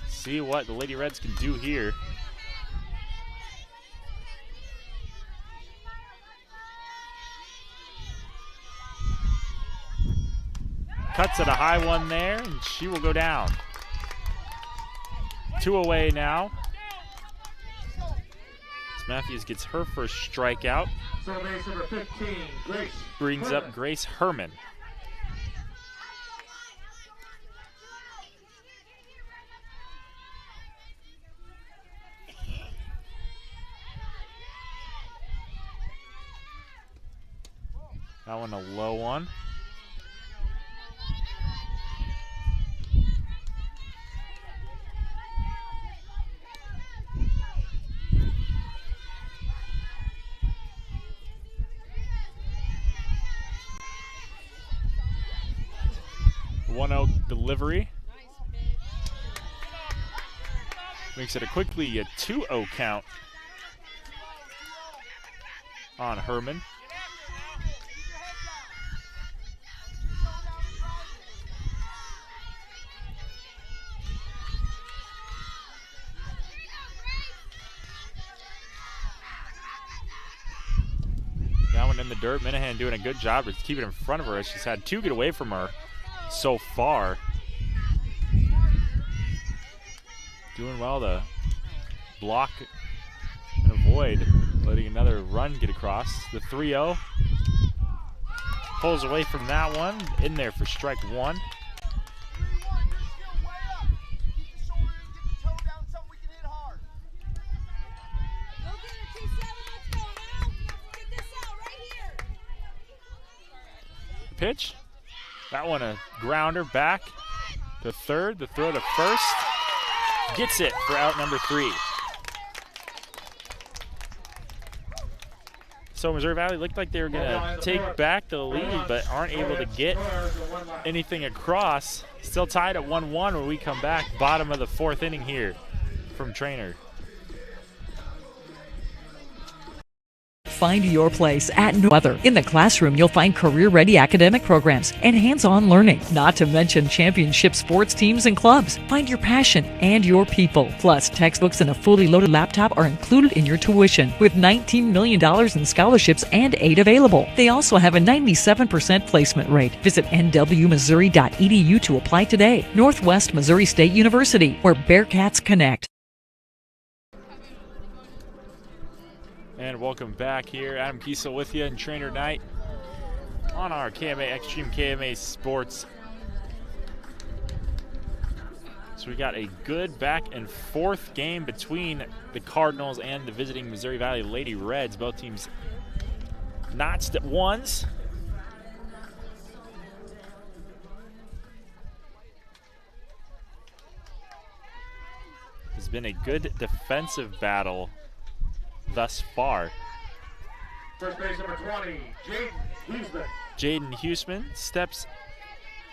See what the Lady Reds can do here. Cuts at a high one there, and she will go down. 2 away now. Matthews gets her first strikeout. So base number 15, Grace. Brings Herman. up Grace Herman. That one a low one. Delivery. Makes it quickly a 2-0 count on Herman. That one in the dirt. Minahan doing a good job to keep it in front of her as she's had 2 get away from her so far. Doing well to block and avoid letting another run get across. The 3-0. Pulls away from that one. In there for strike 1. pitch. That one a grounder back to third. The throw to first. Gets it for out number 3. So Missouri Valley looked like they were going to take back the lead, but aren't able to get anything across. Still tied at 1-1 when we come back. Bottom of the 4th inning here from Treynor. Find your place at No Other. In the classroom, you'll find career-ready academic programs and hands-on learning, not to mention championship sports teams and clubs. Find your passion and your people. Plus, textbooks and a fully loaded laptop are included in your tuition, with $19 million in scholarships and aid available. They also have a 97% placement rate. Visit nwmissouri.edu to apply today. Northwest Missouri State University, where Bearcats connect. And welcome back here. Adam Kiesel with you in Treynor Night on our KMA Extreme KMA Sports. So we got a good back and forth game between the Cardinals and the visiting Missouri Valley Lady Reds. Both teams notched at ones. It's been a good defensive battle thus far. First base number 20, Jaden Huseman steps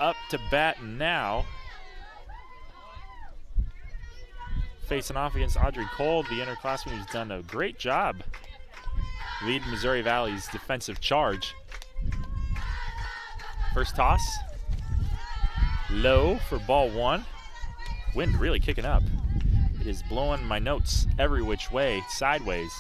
up to bat now. Facing off against Audrey Cole, the underclassman who's done a great job leading Missouri Valley's defensive charge. First toss, low for ball 1. Wind really kicking up. It is blowing my notes every which way, sideways.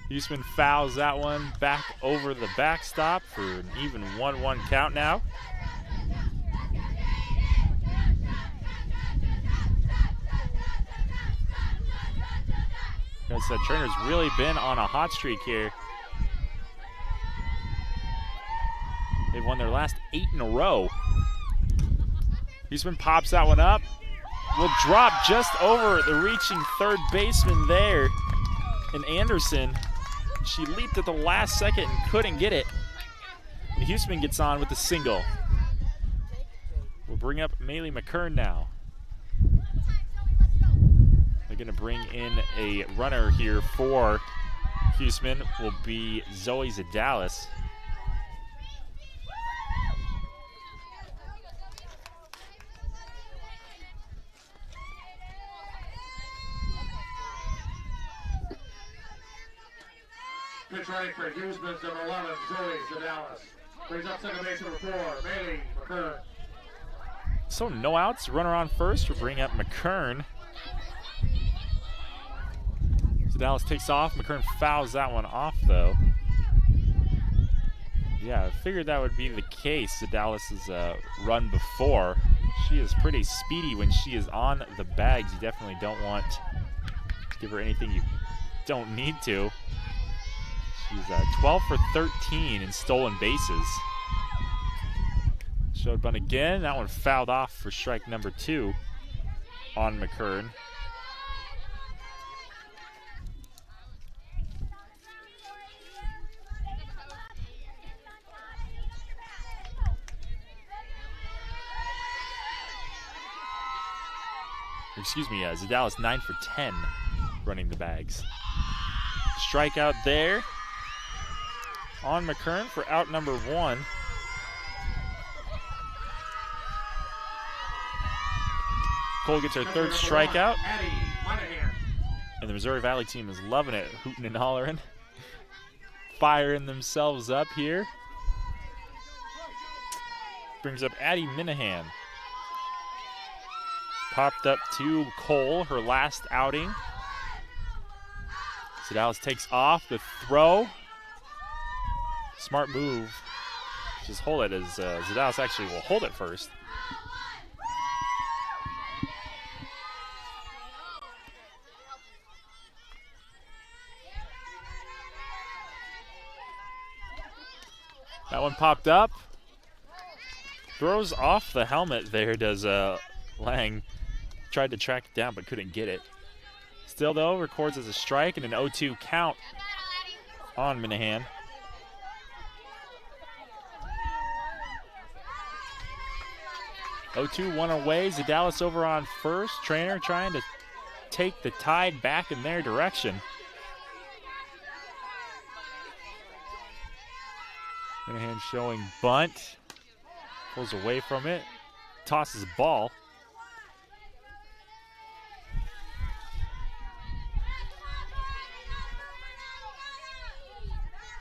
Huseman fouls that one back over the backstop for an even 1-1 count now. Like I said, Treynor's really been on a hot streak here. They've won their last 8 in a row. Huseman pops that one up. Will drop just over the reaching third baseman there in Anderson. She leaped at the last second and couldn't get it. And Huseman gets on with the single. We'll bring up Maylee McKern now. They're going to bring in a runner here for Huseman. Will be Zoe Zadalis. Pitch right for Huseman's number 11, Zoe Zadalis. Brings up second base number 4, Maylee McKern. So no outs, runner on first. We'll bring up McKern. Zadalis takes off. McKern fouls that one off, though. Yeah, I figured that would be the case. Zadalis' run before. She is pretty speedy when she is on the bags. You definitely don't want to give her anything you don't need to. She's 12 for 13 in stolen bases. Showed bunt again. That one fouled off for strike number 2 on McKern. Excuse me, Zadalis 9 for 10 running the bags. Strikeout there on McKern for out number 1. Cole gets her third strikeout. And the Missouri Valley team is loving it, hooting and hollering. Firing themselves up here. Brings up Addie Minahan. Popped up to Cole, her last outing. Zadalis takes off the throw. Smart move. Just hold it as Zadalis actually will hold it first. That one popped up. Throws off the helmet there, does Lang. Tried to track it down but couldn't get it. Still, though, records as a strike and an 0-2 count on Minahan. One away. Zadalis over on first. Treynor trying to take the Tide back in their direction. Minahan showing bunt. Pulls away from it. Tosses the ball.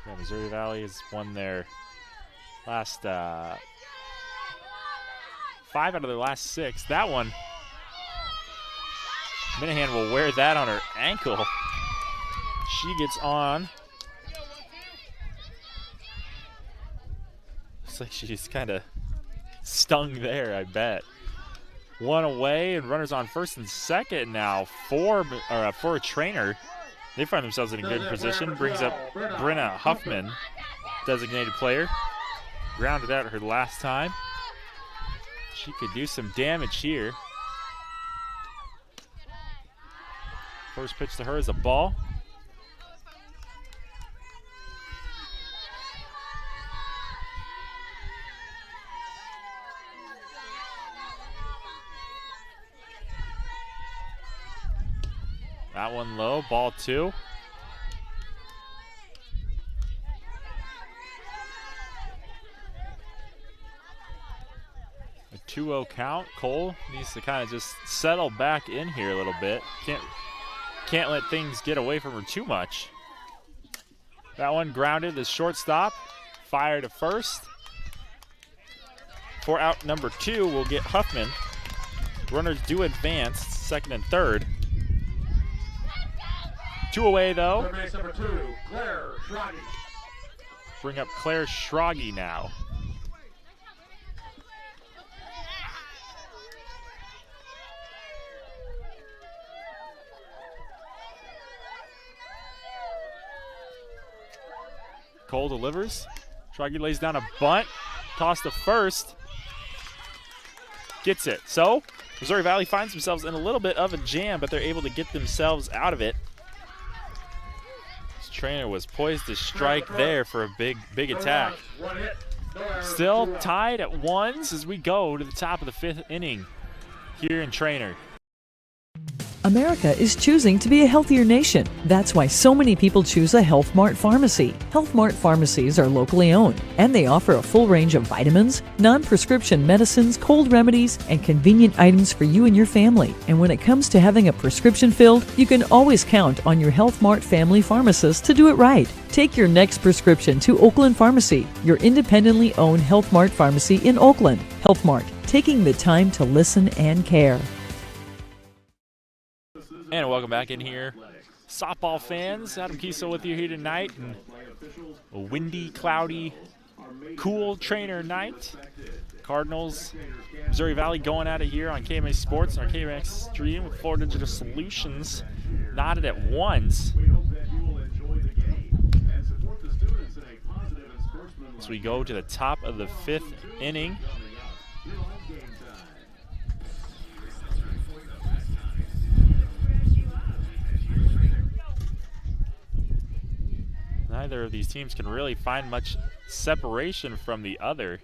Yeah, Missouri Valley has won their last 5 out of their last 6. That one, Minahan will wear that on her ankle. She gets on. Looks like she's kind of stung there, I bet. 1 away and runners on first and second now for Treynor. They find themselves in a good position. Brings up Brenna Huffman, designated player. Grounded out her last time. She could do some damage here. First pitch to her is a ball. That one low, ball 2. A 2-0 count. Cole needs to kind of just settle back in here a little bit. Can't let things get away from her too much. That one grounded the shortstop. Fire to first. For out number 2, we'll get Huffman. Runners do advance, second and third. 2 away, though. Base number 2, Claire Schrage. Bring up Claire Schrage now. Cole delivers. Schrage lays down a bunt. Toss to first. Gets it. So, Missouri Valley finds themselves in a little bit of a jam, but they're able to get themselves out of it. Treynor was poised to strike there for a big attack. Still tied at 1s as we go to the top of the 5th inning here in Treynor. America is choosing to be a healthier nation. That's why so many people choose a Health Mart pharmacy. Health Mart pharmacies are locally owned, and they offer a full range of vitamins, non-prescription medicines, cold remedies, and convenient items for you and your family. And when it comes to having a prescription filled, you can always count on your Health Mart family pharmacist to do it right. Take your next prescription to Oakland Pharmacy, your independently owned Health Mart pharmacy in Oakland. Health Mart, taking the time to listen and care. And welcome back in here. Softball fans, Adam Kiesel with you here tonight. And a windy, cloudy, cool Treynor night. Cardinals, Missouri Valley going at it here on KMA Sports and our KMA stream with Florida Digital Solutions. Knotted at 1s. As we go to the top of the 5th inning. Neither of these teams can really find much separation from the other.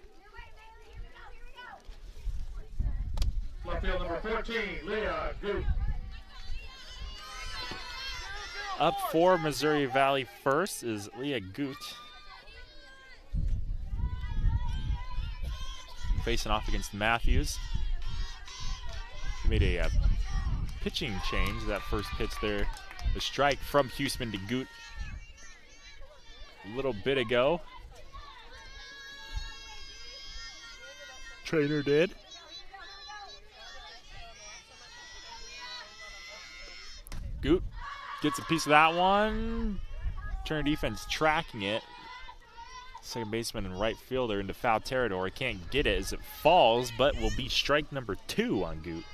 Left field number 14, Leah Goot. Up for Missouri Valley first is Leah Goot. Facing off against Matthews. She made a pitching change that first pitch there. The strike from Huseman to Goot a little bit ago. Treynor did. Goot gets a piece of that one. Treynor defense tracking it. Second baseman and right fielder into foul territory. Can't get it as it falls, but will be strike number 2 on Goot.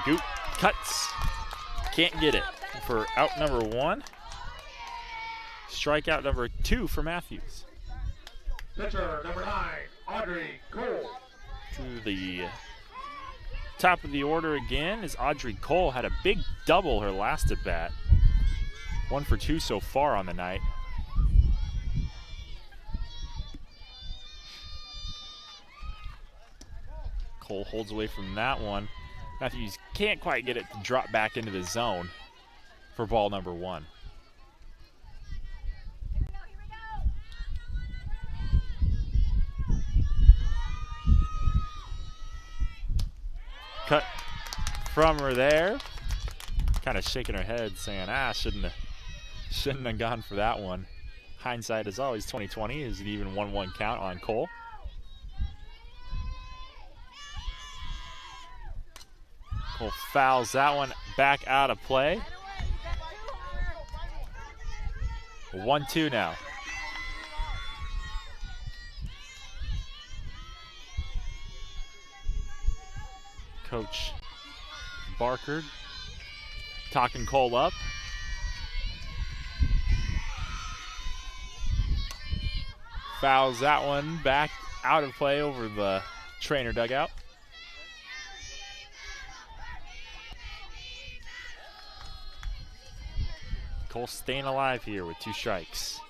Goot cuts. Can't get it for out number 1. Strikeout number 2 for Matthews. Pitcher number 9, Audrey Cole. To the top of the order again is Audrey Cole. Had a big double her last at bat. 1 for 2 so far on the night. Cole holds away from that one. Matthews can't quite get it to drop back into the zone for ball number 1. Cut from her there. Kind of shaking her head saying, shouldn't have gone for that one. Hindsight is always 20/20. Is an even 1-1 count on Cole. Cole fouls that one back out of play. 1-2 now. Coach Barker talking Cole up. Fouls that one back out of play over the Treynor dugout. Cole staying alive here with 2 strikes.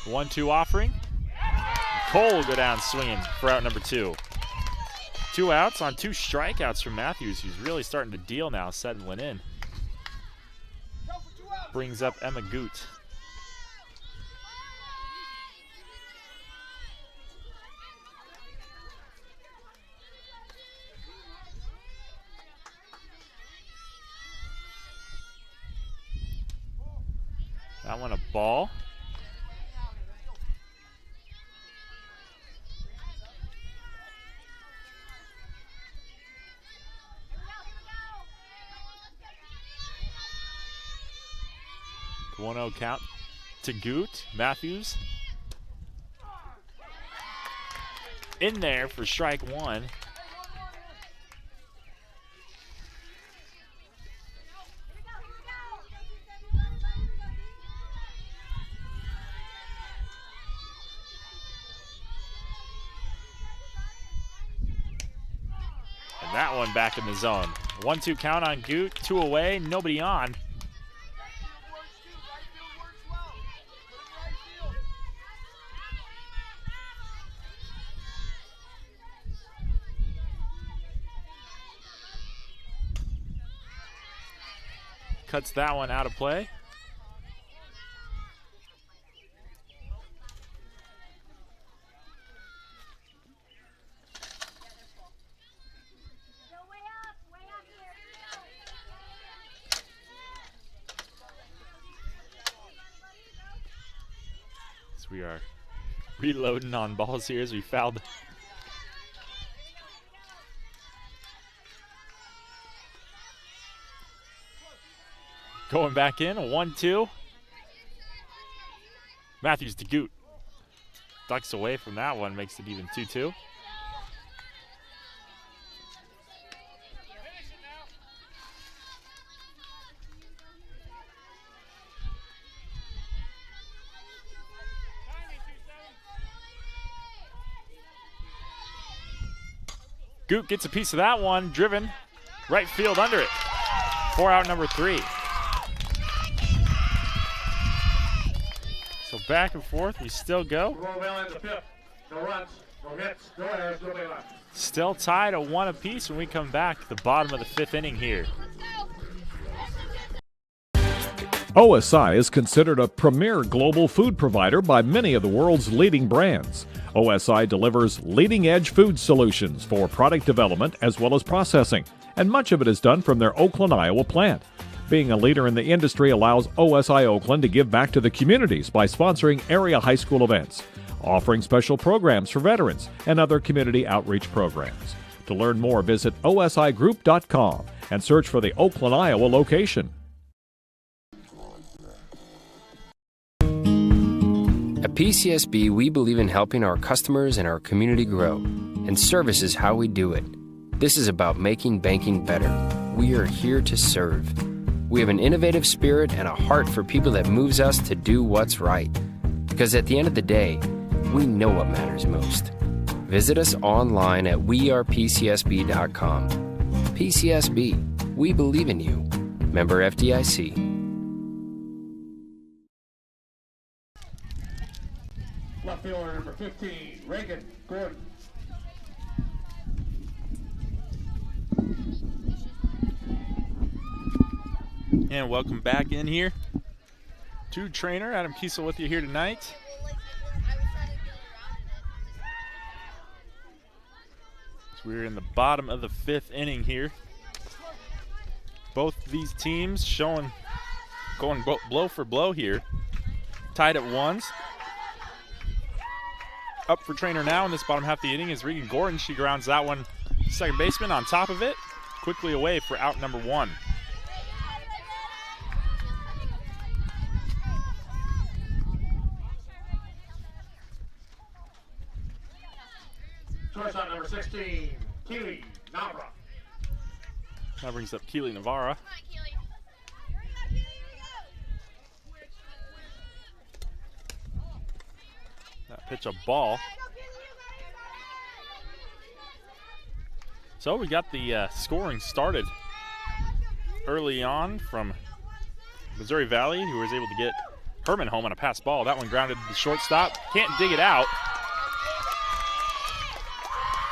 The 1-2 offering. Cole will go down swinging for out number 2. 2 outs on 2 strikeouts from Matthews, who's really starting to deal now, settling in. Brings up Emma Goot. That one a ball. The 1-0 count to Goot. Matthews in there for strike 1. That one back in the zone. 1-2 count on Goot, 2 away, nobody on. Cuts that one out of play. We are reloading on balls here as we fouled. Going back in, a 1-2. Matthews to Goot. Ducks away from that one, makes it even 2-2. Goot gets a piece of that one, driven right field under it. 4 out number 3. So back and forth, we still go. No runs, no hits, no errors, nobody left. Still tied at 1 apiece when we come back at the bottom of the 5th inning here. OSI is considered a premier global food provider by many of the world's leading brands. OSI delivers leading-edge food solutions for product development as well as processing, and much of it is done from their Oakland, Iowa plant. Being a leader in the industry allows OSI Oakland to give back to the communities by sponsoring area high school events, offering special programs for veterans, and other community outreach programs. To learn more, visit osigroup.com and search for the Oakland, Iowa location. At PCSB, we believe in helping our customers and our community grow, and service is how we do it. This is about making banking better. We are here to serve. We have an innovative spirit and a heart for people that moves us to do what's right. Because at the end of the day, we know what matters most. Visit us online at wearepcsb.com. PCSB, we believe in you. Member FDIC. Left fielder number 15, Reagan Gordon. And welcome back in here to Treynor. Adam Kiesel with you here tonight. So we're in the bottom of the 5th inning here. Both these teams going blow for blow here. Tied at 1s. Up for Treynor now in this bottom half of the inning is Regan Gordon. She grounds that one, second baseman on top of it. Quickly away for out number 1. Shortstop number 16, Keely Navra. That brings up Keely Navarra. That pitch a ball. So we got the scoring started early on from Missouri Valley, who was able to get Herman home on a pass ball. That one grounded to the shortstop. Can't dig it out.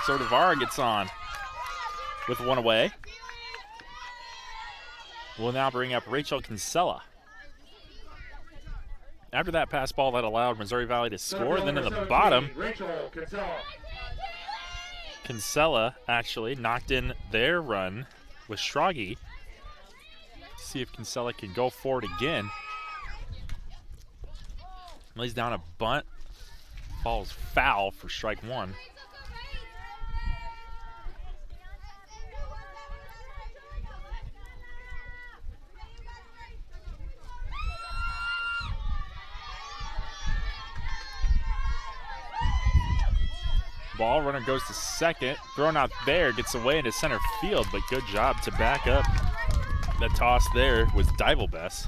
So Navarra gets on with one away. We'll now bring up Rachel Kinsella. After that pass ball, that allowed Missouri Valley to score. And then in the bottom, Kinsella actually knocked in their run with Schrage. See if Kinsella can go for it again. Lays down a bunt. Falls foul for strike 1. Ball runner goes to second, thrown out there, gets away into center field, but good job to back up. The toss there was Divelbess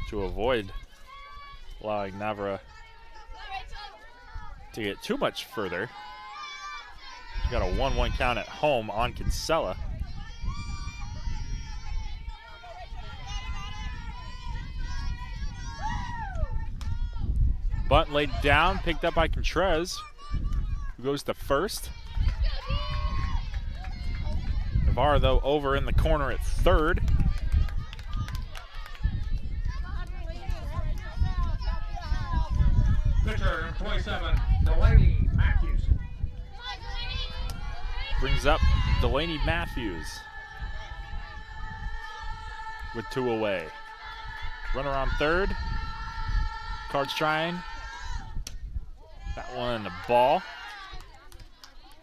to avoid allowing Navra to get too much further. She got a 1-1 count at home on Kinsella. Bunt laid down, picked up by Contreras, who goes to first. Navarro, though, over in the corner at third. Pitcher, 27, Delaney Matthews. Brings up Delaney Matthews with 2 away. Runner on third. Cards trying. That one a ball.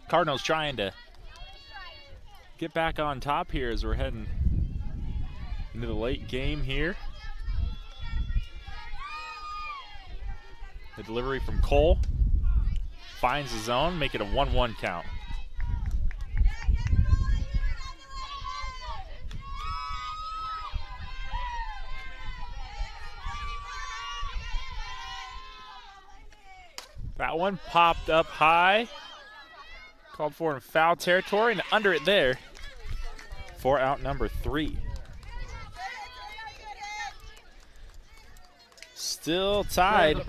Cardinals trying to get back on top here as we're heading into the late game here. The delivery from Cole finds the zone, make it a 1-1 count. That one popped up high. Called for in foul territory, and under it there for out number 3. Still tied.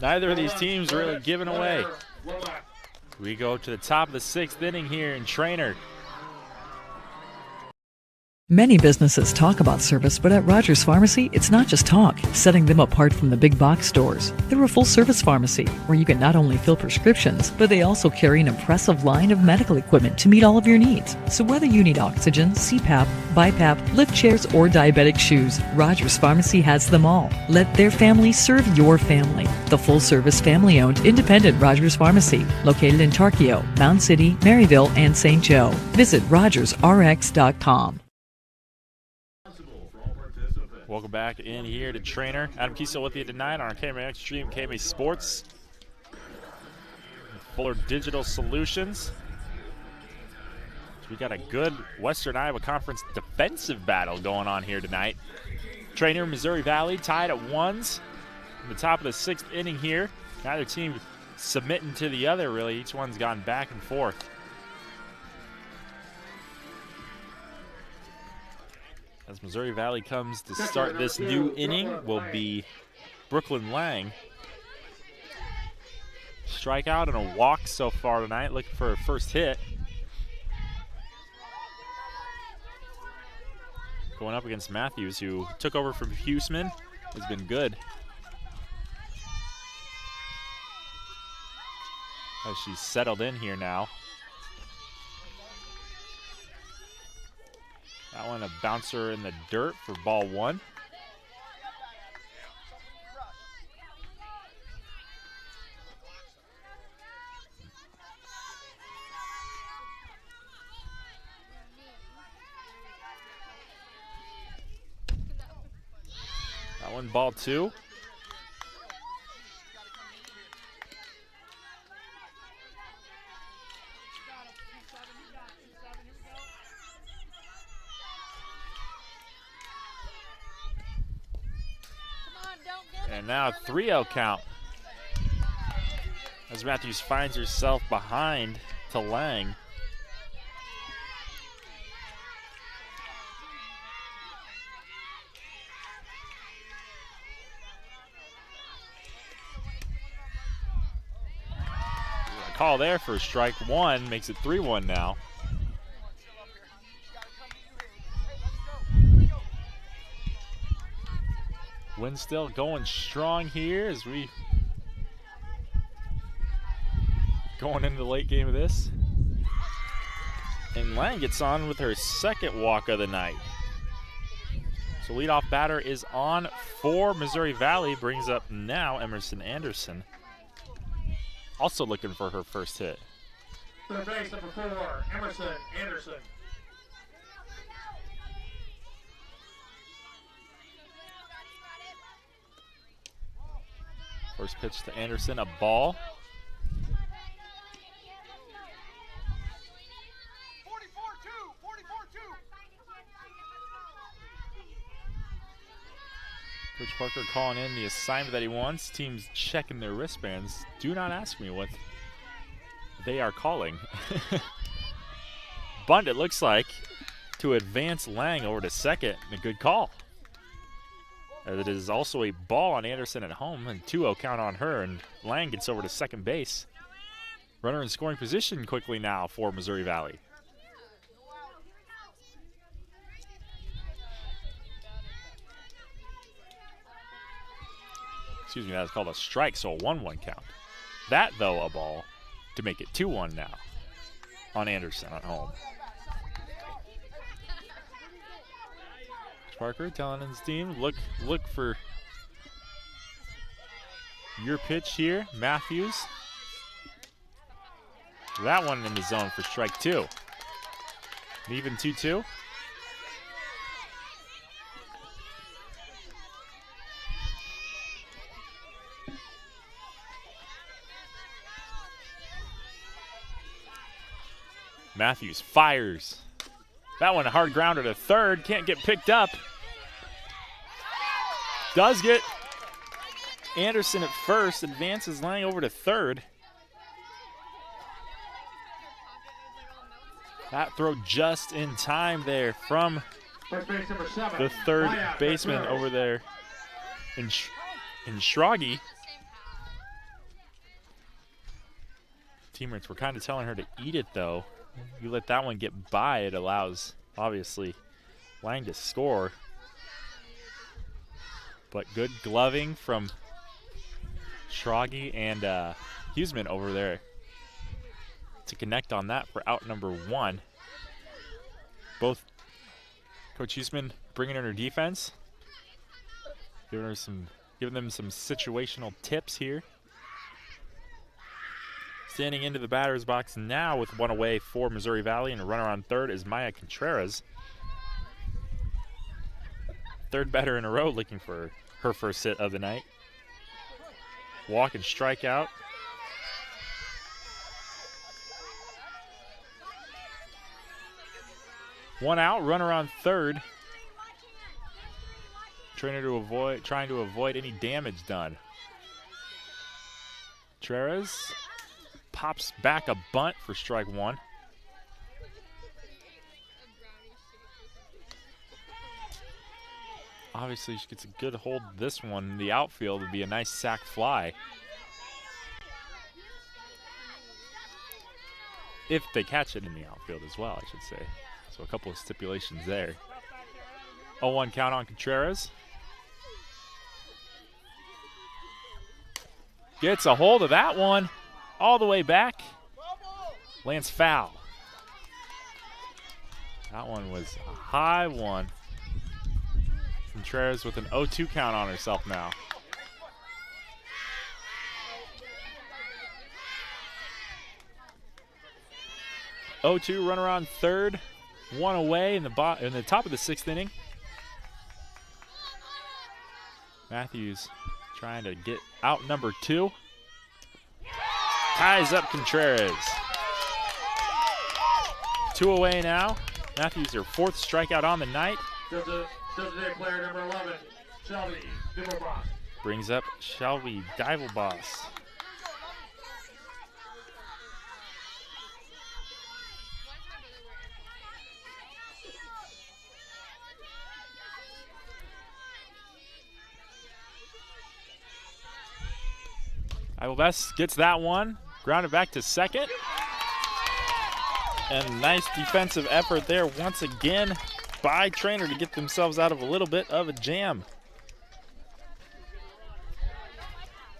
Neither of these teams really giving away. We go to the top of the 6th inning here in Treynor. Many businesses talk about service, but at Rogers Pharmacy, it's not just talk, setting them apart from the big box stores. They're a full-service pharmacy where you can not only fill prescriptions, but they also carry an impressive line of medical equipment to meet all of your needs. So whether you need oxygen, CPAP, BiPAP, lift chairs, or diabetic shoes, Rogers Pharmacy has them all. Let their family serve your family. The full-service, family-owned, independent Rogers Pharmacy, located in Tarkio, Mound City, Maryville, and St. Joe. Visit rogersrx.com. Welcome back in here to Treynor. Adam Kiesel with you tonight on our KMA Extreme KMA Sports. Fuller Digital Solutions. So we got a good Western Iowa Conference defensive battle going on here tonight. Treynor, Missouri Valley tied at 1s in the top of the 6th inning here. Neither team submitting to the other, really. Each one's gone back and forth. As Missouri Valley comes to start this new inning will be Brooklyn Lang. Strikeout and a walk so far tonight, looking for her first hit. Going up against Matthews, who took over from Huseman, has been good. As she's settled in here now. That one a bouncer in the dirt for ball 1. That one ball 2. And now 3-0 count as Matthews finds herself behind to Lang. A call there for strike 1 makes it 3-1 now. Wind still going strong here as we going into the late game of this. And Lang gets on with her second walk of the night. So leadoff batter is on for Missouri Valley, brings up now Emerson Anderson. Also looking for her first hit. Third base, number 4, Emerson Anderson. First pitch to Anderson, a ball. Coach Parker calling in the assignment that he wants. Teams checking their wristbands. Do not ask me what they are calling. Bunt, it looks like, to advance Lang over to second. A good call. It is also a ball on Anderson at home, and 2-0 count on her, and Lang gets over to second base. Runner in scoring position quickly now for Missouri Valley. Excuse me, that is called a strike, so a 1-1 count. That, though, a ball to make it 2-1 now on Anderson at home. Parker telling his team, look for your pitch here, Matthews. That one in the zone for strike 2. Even 2-2. Matthews fires. That one a hard grounder to third. Can't get picked up. Does get Anderson at first. Advances Lang over to third. That throw just in time there from the third baseman over there in Schrage. Teammates were kind of telling her to eat it, though. You let that one get by, it allows, obviously, Lang to score. But good gloving from Schrage and Huseman over there to connect on that for out number 1. Both Coach Huseman bringing in her defense, giving them some situational tips here. Standing into the batter's box now with one away for Missouri Valley, and a runner on third is Maya Contreras. Third batter in a row looking for her first hit of the night. Walk and strike out. One out, runner on third. Trying to avoid any damage done. Contreras pops back a bunt for strike one. Obviously, she gets a good hold of this one. In the outfield would be a nice sac fly. If they catch it in the outfield as well, I should say. So a couple of stipulations there. 0-1 count on Contreras. Gets a hold of that one all the way back. Lands foul. That one was a high one. Contreras with an 0-2 count on herself now. Runner on third. One away in the top of the sixth inning. Matthews trying to get out number two. Ties up Contreras. Two away now. Matthews, her fourth strikeout on the night. Designated player number 11, Shelby Divelboss. Brings up Shelby Divelboss. Divelboss gets that one. Grounded back to second. And nice defensive effort there once again by Treynor to get themselves out of a little bit of a jam.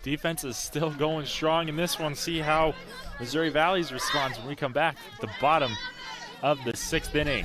Defense is still going strong in this one. See how Missouri Valley's responds when we come back at the bottom of the sixth inning.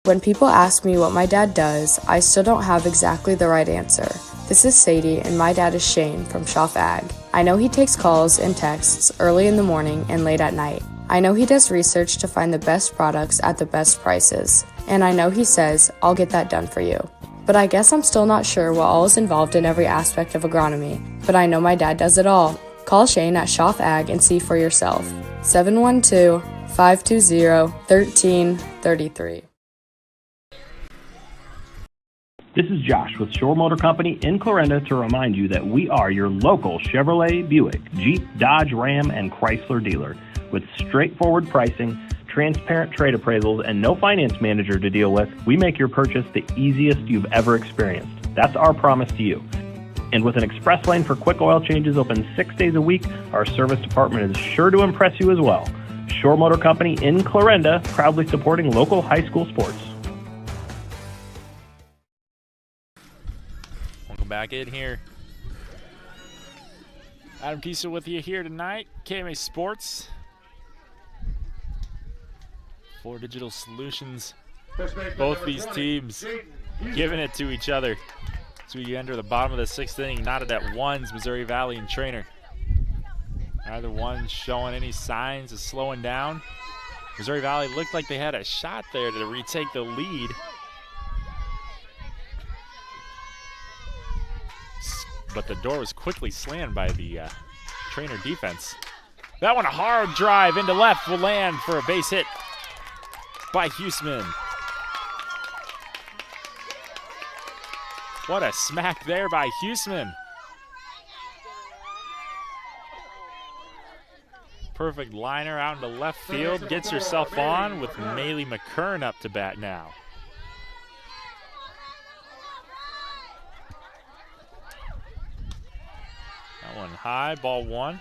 When people ask me what my dad does, I still don't have exactly the right answer. This is Sadie, and my dad is Shane from Schaff Ag. I know he takes calls and texts early in the morning and late at night. I know he does research to find the best products at the best prices. And I know he says, I'll get that done for you. But I guess I'm still not sure what all is involved in every aspect of agronomy. But I know my dad does it all. Call Shane at Schaff Ag and see for yourself. 712-520-1333. This is Josh with Shore Motor Company in Clarinda to remind you that we are your local Chevrolet, Buick, Jeep, Dodge, Ram, and Chrysler dealer. With straightforward pricing, transparent trade appraisals, and no finance manager to deal with, we make your purchase the easiest you've ever experienced. That's our promise to you. And with an express lane for quick oil changes open 6 days a week, our service department is sure to impress you as well. Shore Motor Company in Clarinda, proudly supporting local high school sports. Welcome back in here. Adam Kiesel with you here tonight. KMA Sports. 4 Digital Solutions. Both these teams giving it to each other. So we enter the bottom of the sixth inning, knotted at ones, Missouri Valley and Treynor. Neither one showing any signs of slowing down. Missouri Valley looked like they had a shot there to retake the lead. But the door was quickly slammed by the Treynor defense. That one, a hard drive into left, will land for a base hit by Huseman. What a smack there by Huseman. Perfect liner out into left field. Gets herself on with Maylee McKern up to bat now. That one high, ball one.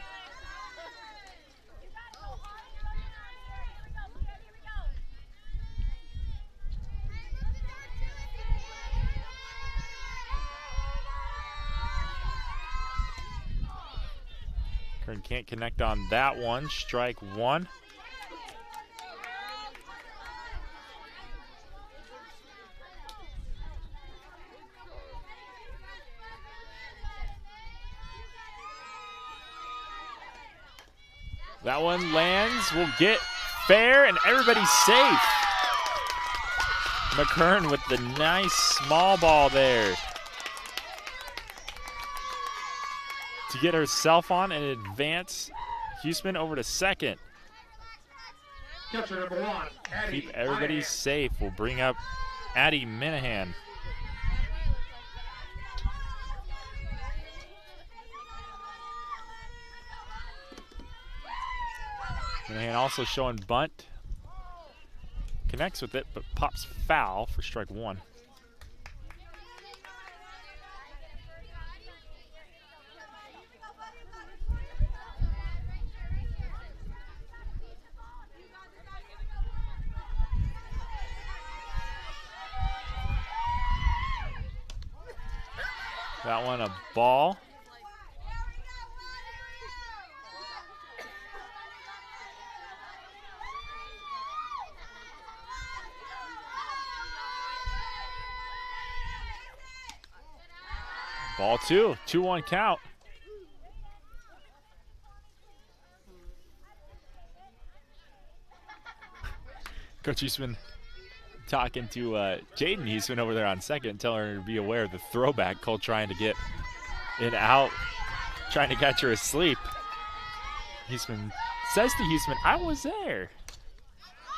Kern can't connect on that one. Strike one. That one lands, will get fair, and everybody's safe. McKern with the nice small ball there to get herself on and advance Huseman over to second. Catcher number 1, Addie. Keep everybody safe. We'll bring up Addie Minahan. Minahan also showing bunt. Connects with it, but pops foul for strike 1. That one a ball. Ball 2, 2-1 count. Coach Huseman talking to Jaden Huseman over there on second, telling her to be aware of the throwback. Cole trying to get it out, trying to catch her asleep. Huseman says to Huseman, I was there.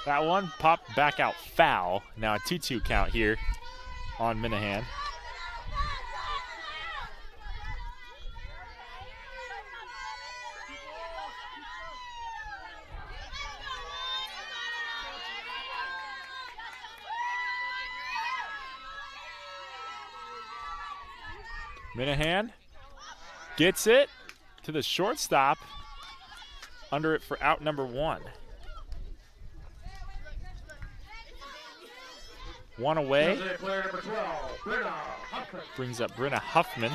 That one popped back out foul. Now a 2-2 count here on Minahan. Minahan gets it to the shortstop, under it for out number 1. One away. Player number 12, Brenna Huffman. Brings up Brenna Huffman.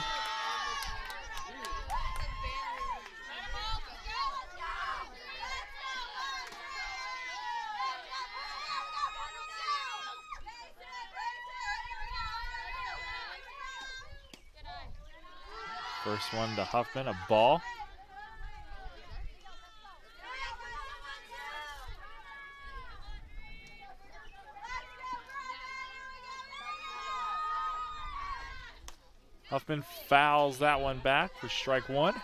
First one to Huffman, a ball. Huffman fouls that one back for strike 1.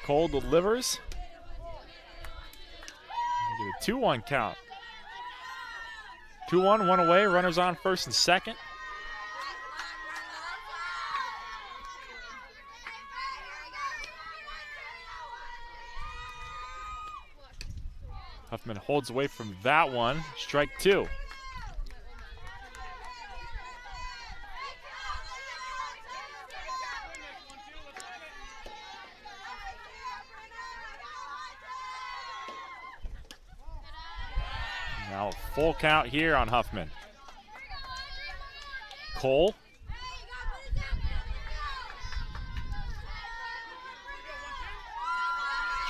Cole delivers. Give a 2-1 count. 2-1, one away. Runners on first and second. Huffman holds away from that one. Strike 2. Now a full count here on Huffman. Cole.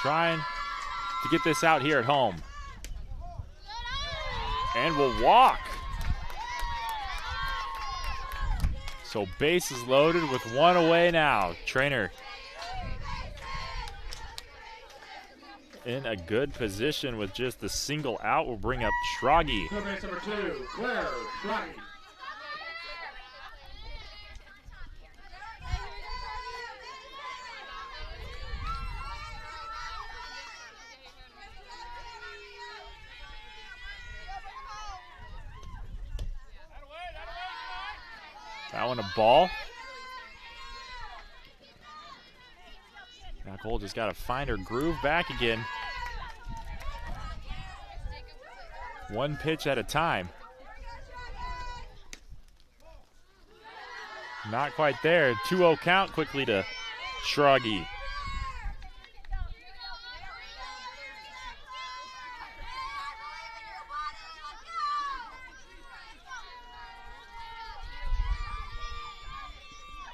Trying to get this out here at home. And will walk. So base is loaded with one away now. Treynor in a good position with just the single out. Will bring up Schrage. Base number 2, Claire Schrage. That one a ball. Now Cole just got to find her groove back again. One pitch at a time. Not quite there. 2-0 count quickly to Schrage.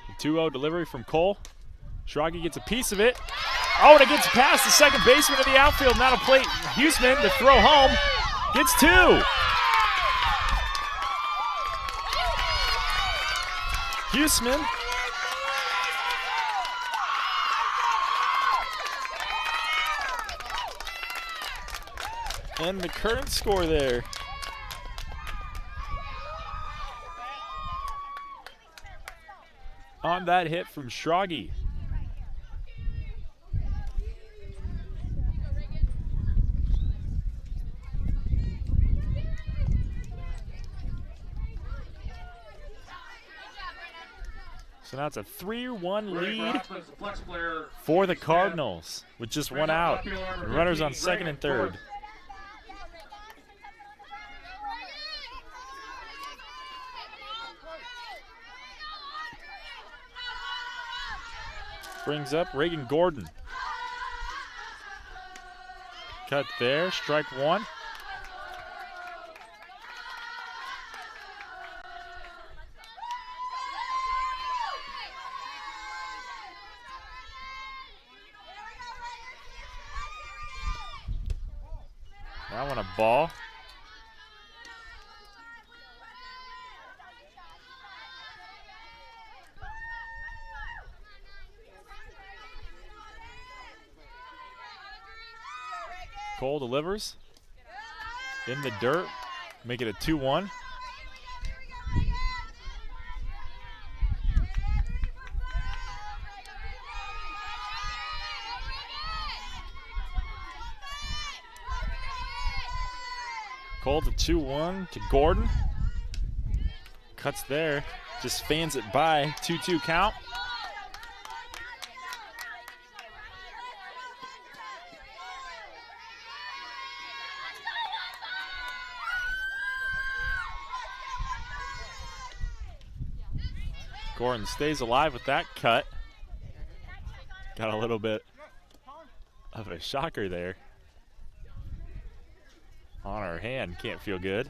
The 2-0 delivery from Cole. Schrage gets a piece of it. Oh, and it gets past the second baseman of the outfield. Now to plate Huseman to throw home. Gets 2. 2 Huseman. And the current score there. On that hit from Schrage. So now it's a 3-1 lead for the Cardinals with just one out. Runners on second and third. Brings up Reagan Gordon. Cut there, strike one. That one a ball. Cole delivers in the dirt, make it a 2-1. Cole to 2-1 to Gordon. Cuts there, just fans it by. 2-2 count. Gordon stays alive with that cut. Got a little bit of a shocker there. On her hand, can't feel good.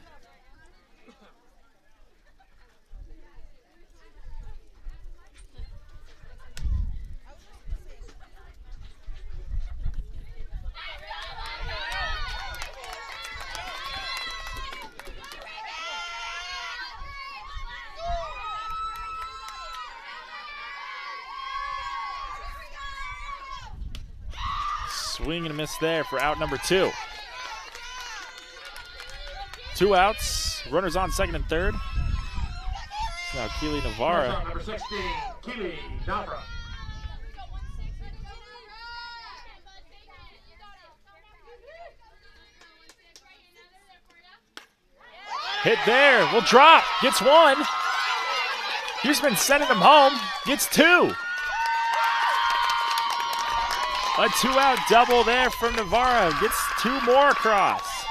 Swing and a miss there for out number 2. 2 outs, runners on second and third. Now Keely Navarra. Number 16, Keely Navarra. Hit there, will drop, gets one. Huseman sending him home, gets 2. A 2-out double there from Navarra, gets 2 more across.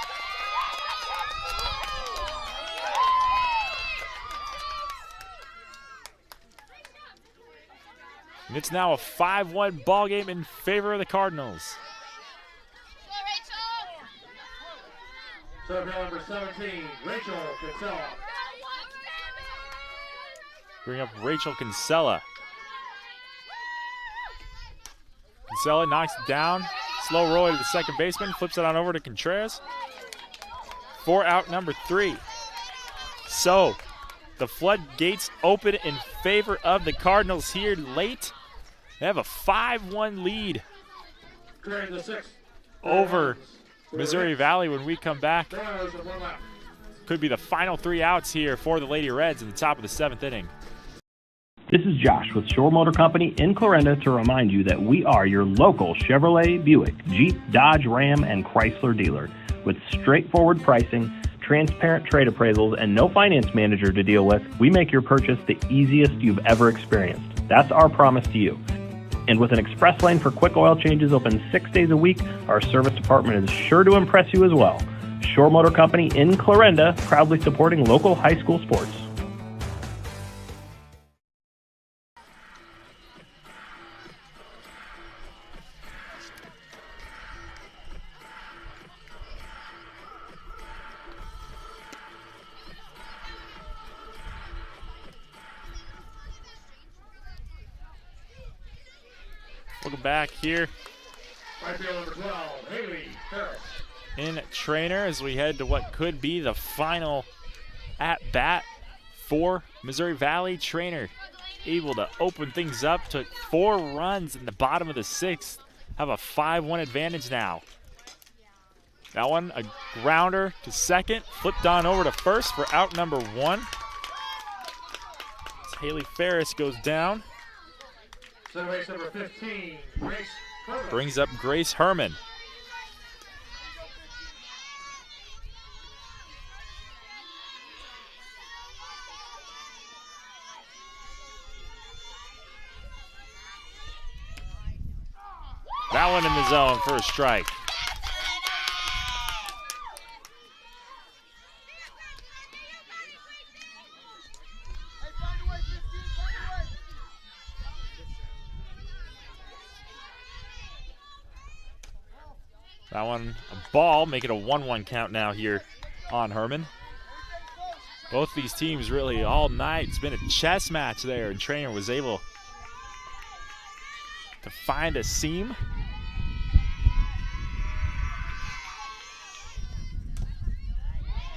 And it's now a 5-1 ball game in favor of the Cardinals. Serve number 17, Rachel Kiesel. Bring up Rachel Kinsella. Kinsella knocks it down. Slow roll to the second baseman. Flips it on over to Contreras. 4 out number 3. So the floodgates open in favor of the Cardinals here late. They have a 5-1 lead over Missouri Valley when we come back. Could be the final 3 outs here for the Lady Reds in the top of the 7th inning. This is Josh with Shore Motor Company in Clarinda to remind you that we are your local Chevrolet, Buick, Jeep, Dodge, Ram, and Chrysler dealer. With straightforward pricing, transparent trade appraisals, and no finance manager to deal with, we make your purchase the easiest you've ever experienced. That's our promise to you. And with an express lane for quick oil changes open 6 days a week, our service department is sure to impress you as well. Shore Motor Company in Clarinda, proudly supporting local high school sports. Welcome back here Right field number 12, Haley Harris. in Treynor as we head to what could be the final at-bat for Missouri Valley. Treynor able to open things up. Took 4 runs in the bottom of the 6th. Have a 5-1 advantage now. That one, a grounder to second. Flipped on over to first for out number 1. As Haley Ferris goes down. Center base number 15, Grace Herman. Brings up Grace Herman. That one in the zone for a strike. That one, a ball, make it a 1-1 count now here on Herman. Both these teams really all night. It's been a chess match there, and Treynor was able to find a seam.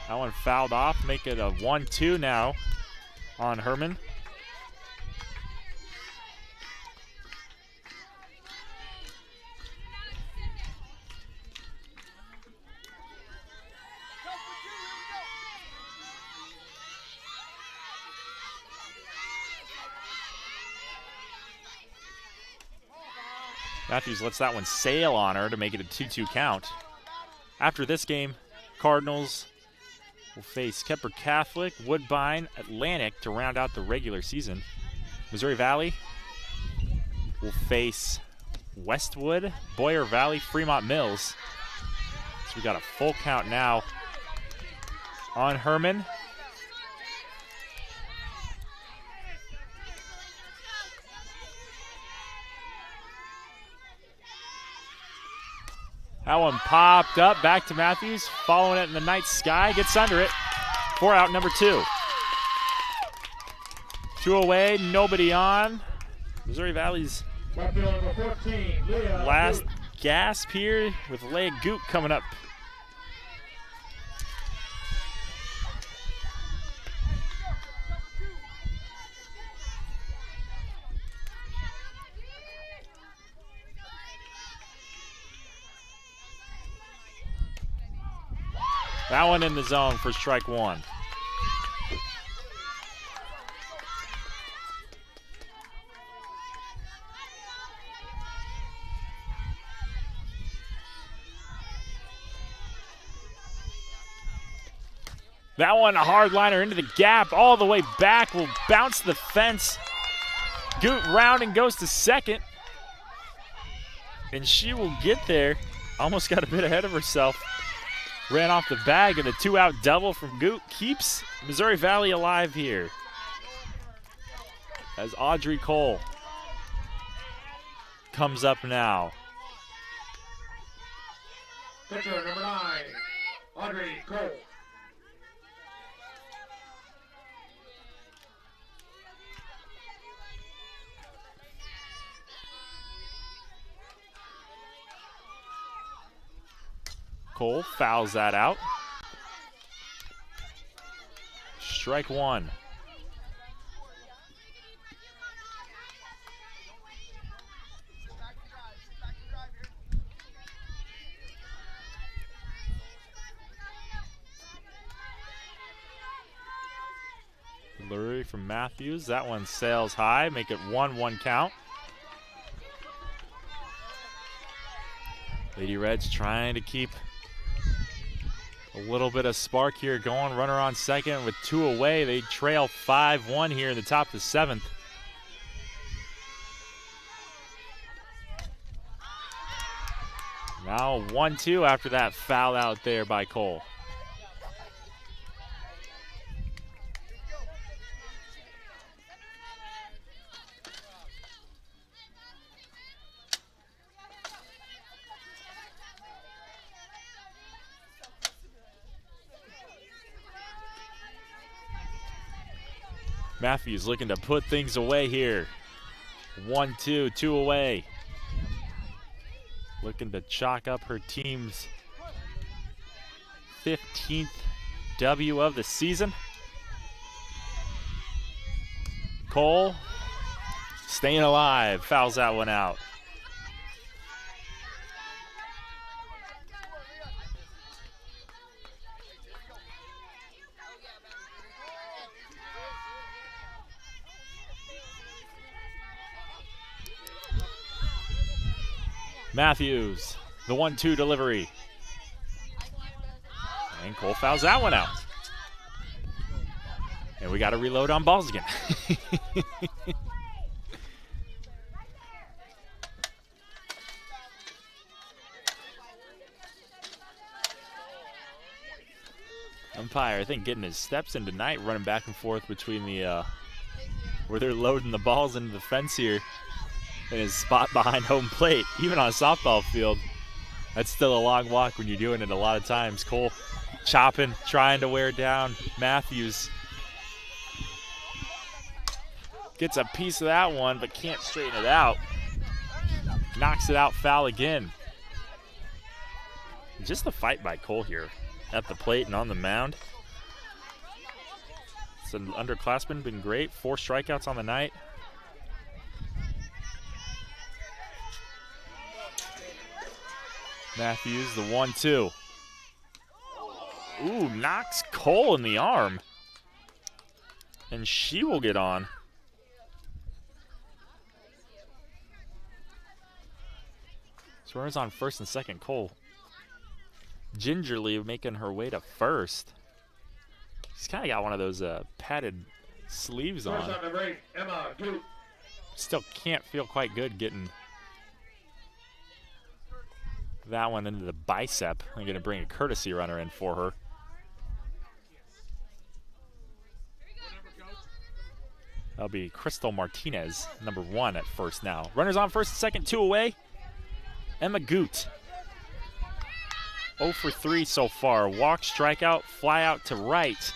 That one fouled off, make it a 1-2 now on Herman. Matthews lets that one sail on her to make it a 2-2 count. After this game, Cardinals will face Kemper Catholic, Woodbine, Atlantic to round out the regular season. Missouri Valley will face Westwood, Boyer Valley, Fremont Mills. So we got a full count now on Herman. That one popped up, back to Matthews, following it in the night sky, gets under it for out number 2. 2 away, nobody on. Missouri Valley's last gasp here with Leah Goot coming up. That one in the zone for strike 1. That one, a hard liner into the gap, all the way back, will bounce the fence. Goot round and goes to second. And she will get there. Almost got a bit ahead of herself. Ran off the bag, and a 2-out double from Goot keeps Missouri Valley alive here. As Audrey Cole comes up now. Pitcher number 9, Audrey Cole. Cole fouls that out. Strike 1. Lurie from Matthews. That one sails high, make it 1-1 count. Lady Reds trying to keep a little bit of spark here going. Runner on second with 2 away. They trail 5-1 here in the top of the 7th. Now 1-2 after that foul out there by Cole. Matthews looking to put things away here. 1-2, 2 away. Looking to chalk up her team's 15th W of the season. Cole staying alive, fouls that one out. Matthews, the 1-2 delivery. And Cole fouls that one out. And we got to reload on balls again. Umpire, I think, getting his steps in tonight, running back and forth between the where they're loading the balls into the fence here in his spot behind home plate. Even on a softball field, that's still a long walk when you're doing it a lot of times. Cole chopping, trying to wear down Matthews. Gets a piece of that one, but can't straighten it out. Knocks it out, foul again. Just the fight by Cole here at the plate and on the mound. It's an underclassman, been great. 4 strikeouts on the night. Matthews, the 1-2. Ooh, knocks Cole in the arm. And she will get on. So runners on first and second. Cole gingerly making her way to first. She's kind of got one of those padded sleeves on. Still can't feel quite good getting that one into the bicep. I'm going to bring a courtesy runner in for her. That'll be Crystal Martinez, number 1 at first now. Runners on first and second, 2 away. Emma Goot. 0 for 3 so far. Walk, strikeout, fly out to right.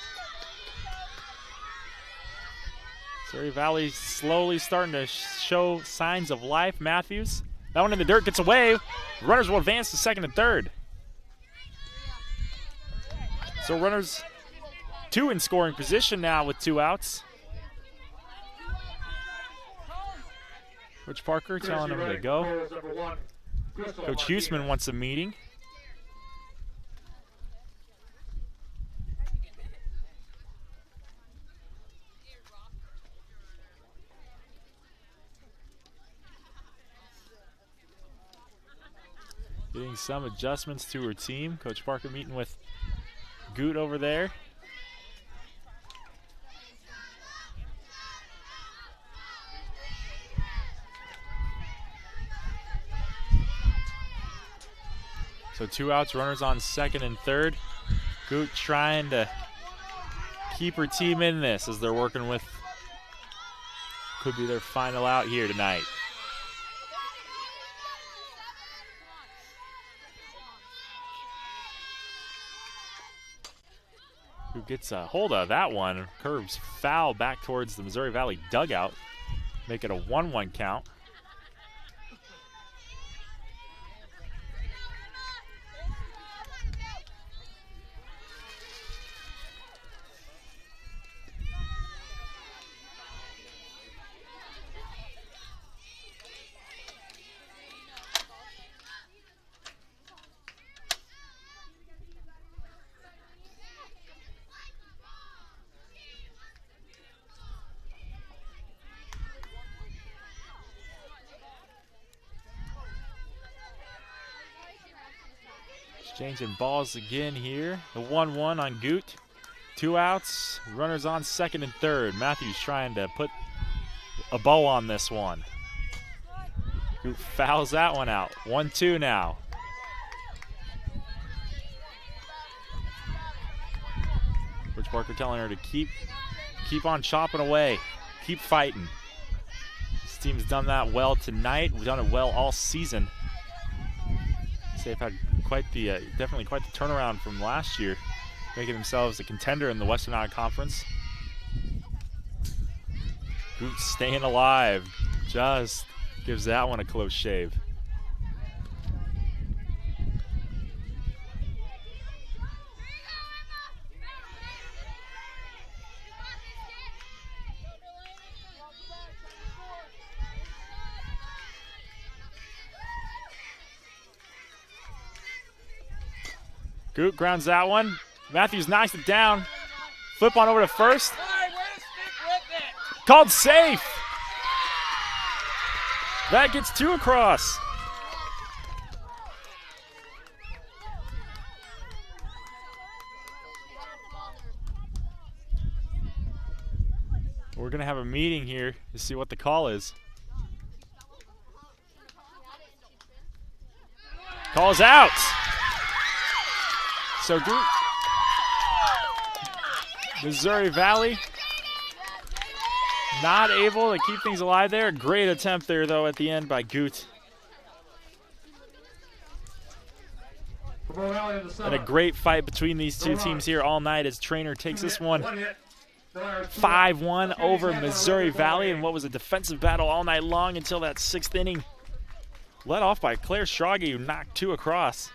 Missouri Valley slowly starting to show signs of life. Matthews, that one in the dirt, gets away. Runners will advance to second and third. So runners 2 in scoring position now with 2 outs. Coach Parker telling him to go. Coach Huseman wants a meeting. Getting some adjustments to her team. Coach Parker meeting with Goot over there. So 2 outs, runners on second and third. Goot trying to keep her team in this as they're working with, could be their final out here tonight. Who gets a hold of that one. Curves foul back towards the Missouri Valley dugout. Make it a 1-1 count. Changing balls again here. The 1-1 on Goot. 2 outs, runners on second and third. Matthews trying to put a bow on this one. Goot fouls that one out. 1-2 now. Coach Parker telling her to keep on chopping away. Keep fighting. This team's done that well tonight. We've done it well all season. They've had definitely quite the turnaround from last year, making themselves a contender in the Western Iowa Conference. Goot staying alive, just gives that one a close shave. Goot grounds that one. Matthews knocks it down. Flip on over to first. Called safe. That gets 2 across. We're going to have a meeting here to see what the call is. Call's out. So Missouri Valley not able to keep things alive there. Great attempt there, though, at the end by Goot. And a great fight between these two teams here all night as Treynor takes this one 5-1 over Missouri Valley in what was a defensive battle all night long until that 6th inning. Led off by Claire Strage, who knocked 2 across.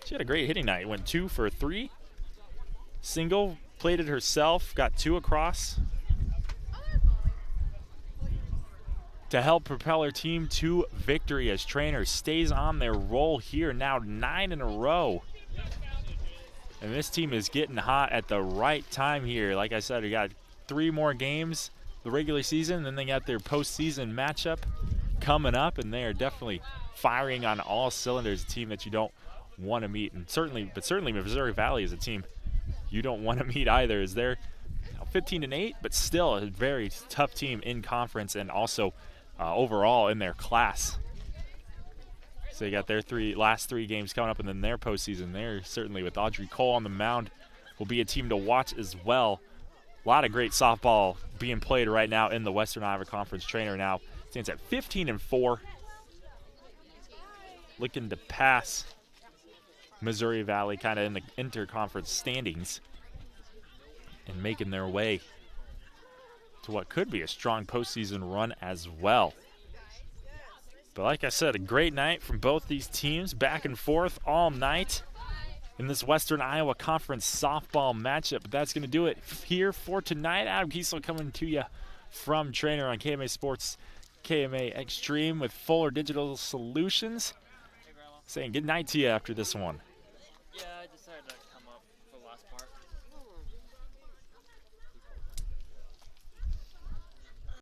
She had a great hitting night. Went 2 for 3. Single, played it herself, got 2 across to help propel her team to victory as Treynor stays on their roll here, now 9 in a row. And this team is getting hot at the right time here. Like I said, we got 3 more games, the regular season, then they got their postseason matchup coming up, and they are definitely firing on all cylinders. A team that you don't want to meet, and certainly Missouri Valley is a team you don't want to meet either, as they're 15-8, but still a very tough team in conference and also overall in their class. So you got their last three games coming up, and then their postseason. They're certainly, with Audrey Cole on the mound, will be a team to watch as well. A lot of great softball being played right now in the Western Iowa Conference. Treynor now stands at 15-4, looking to pass Missouri Valley kind of in the interconference standings and making their way to what could be a strong postseason run as well. But like I said, a great night from both these teams, back and forth all night in this Western Iowa Conference softball matchup. But that's going to do it here for tonight. Adam Kiesel coming to you from Treynor on KMA Sports, KMA Extreme with Fuller Digital Solutions. Saying good night to you after this one.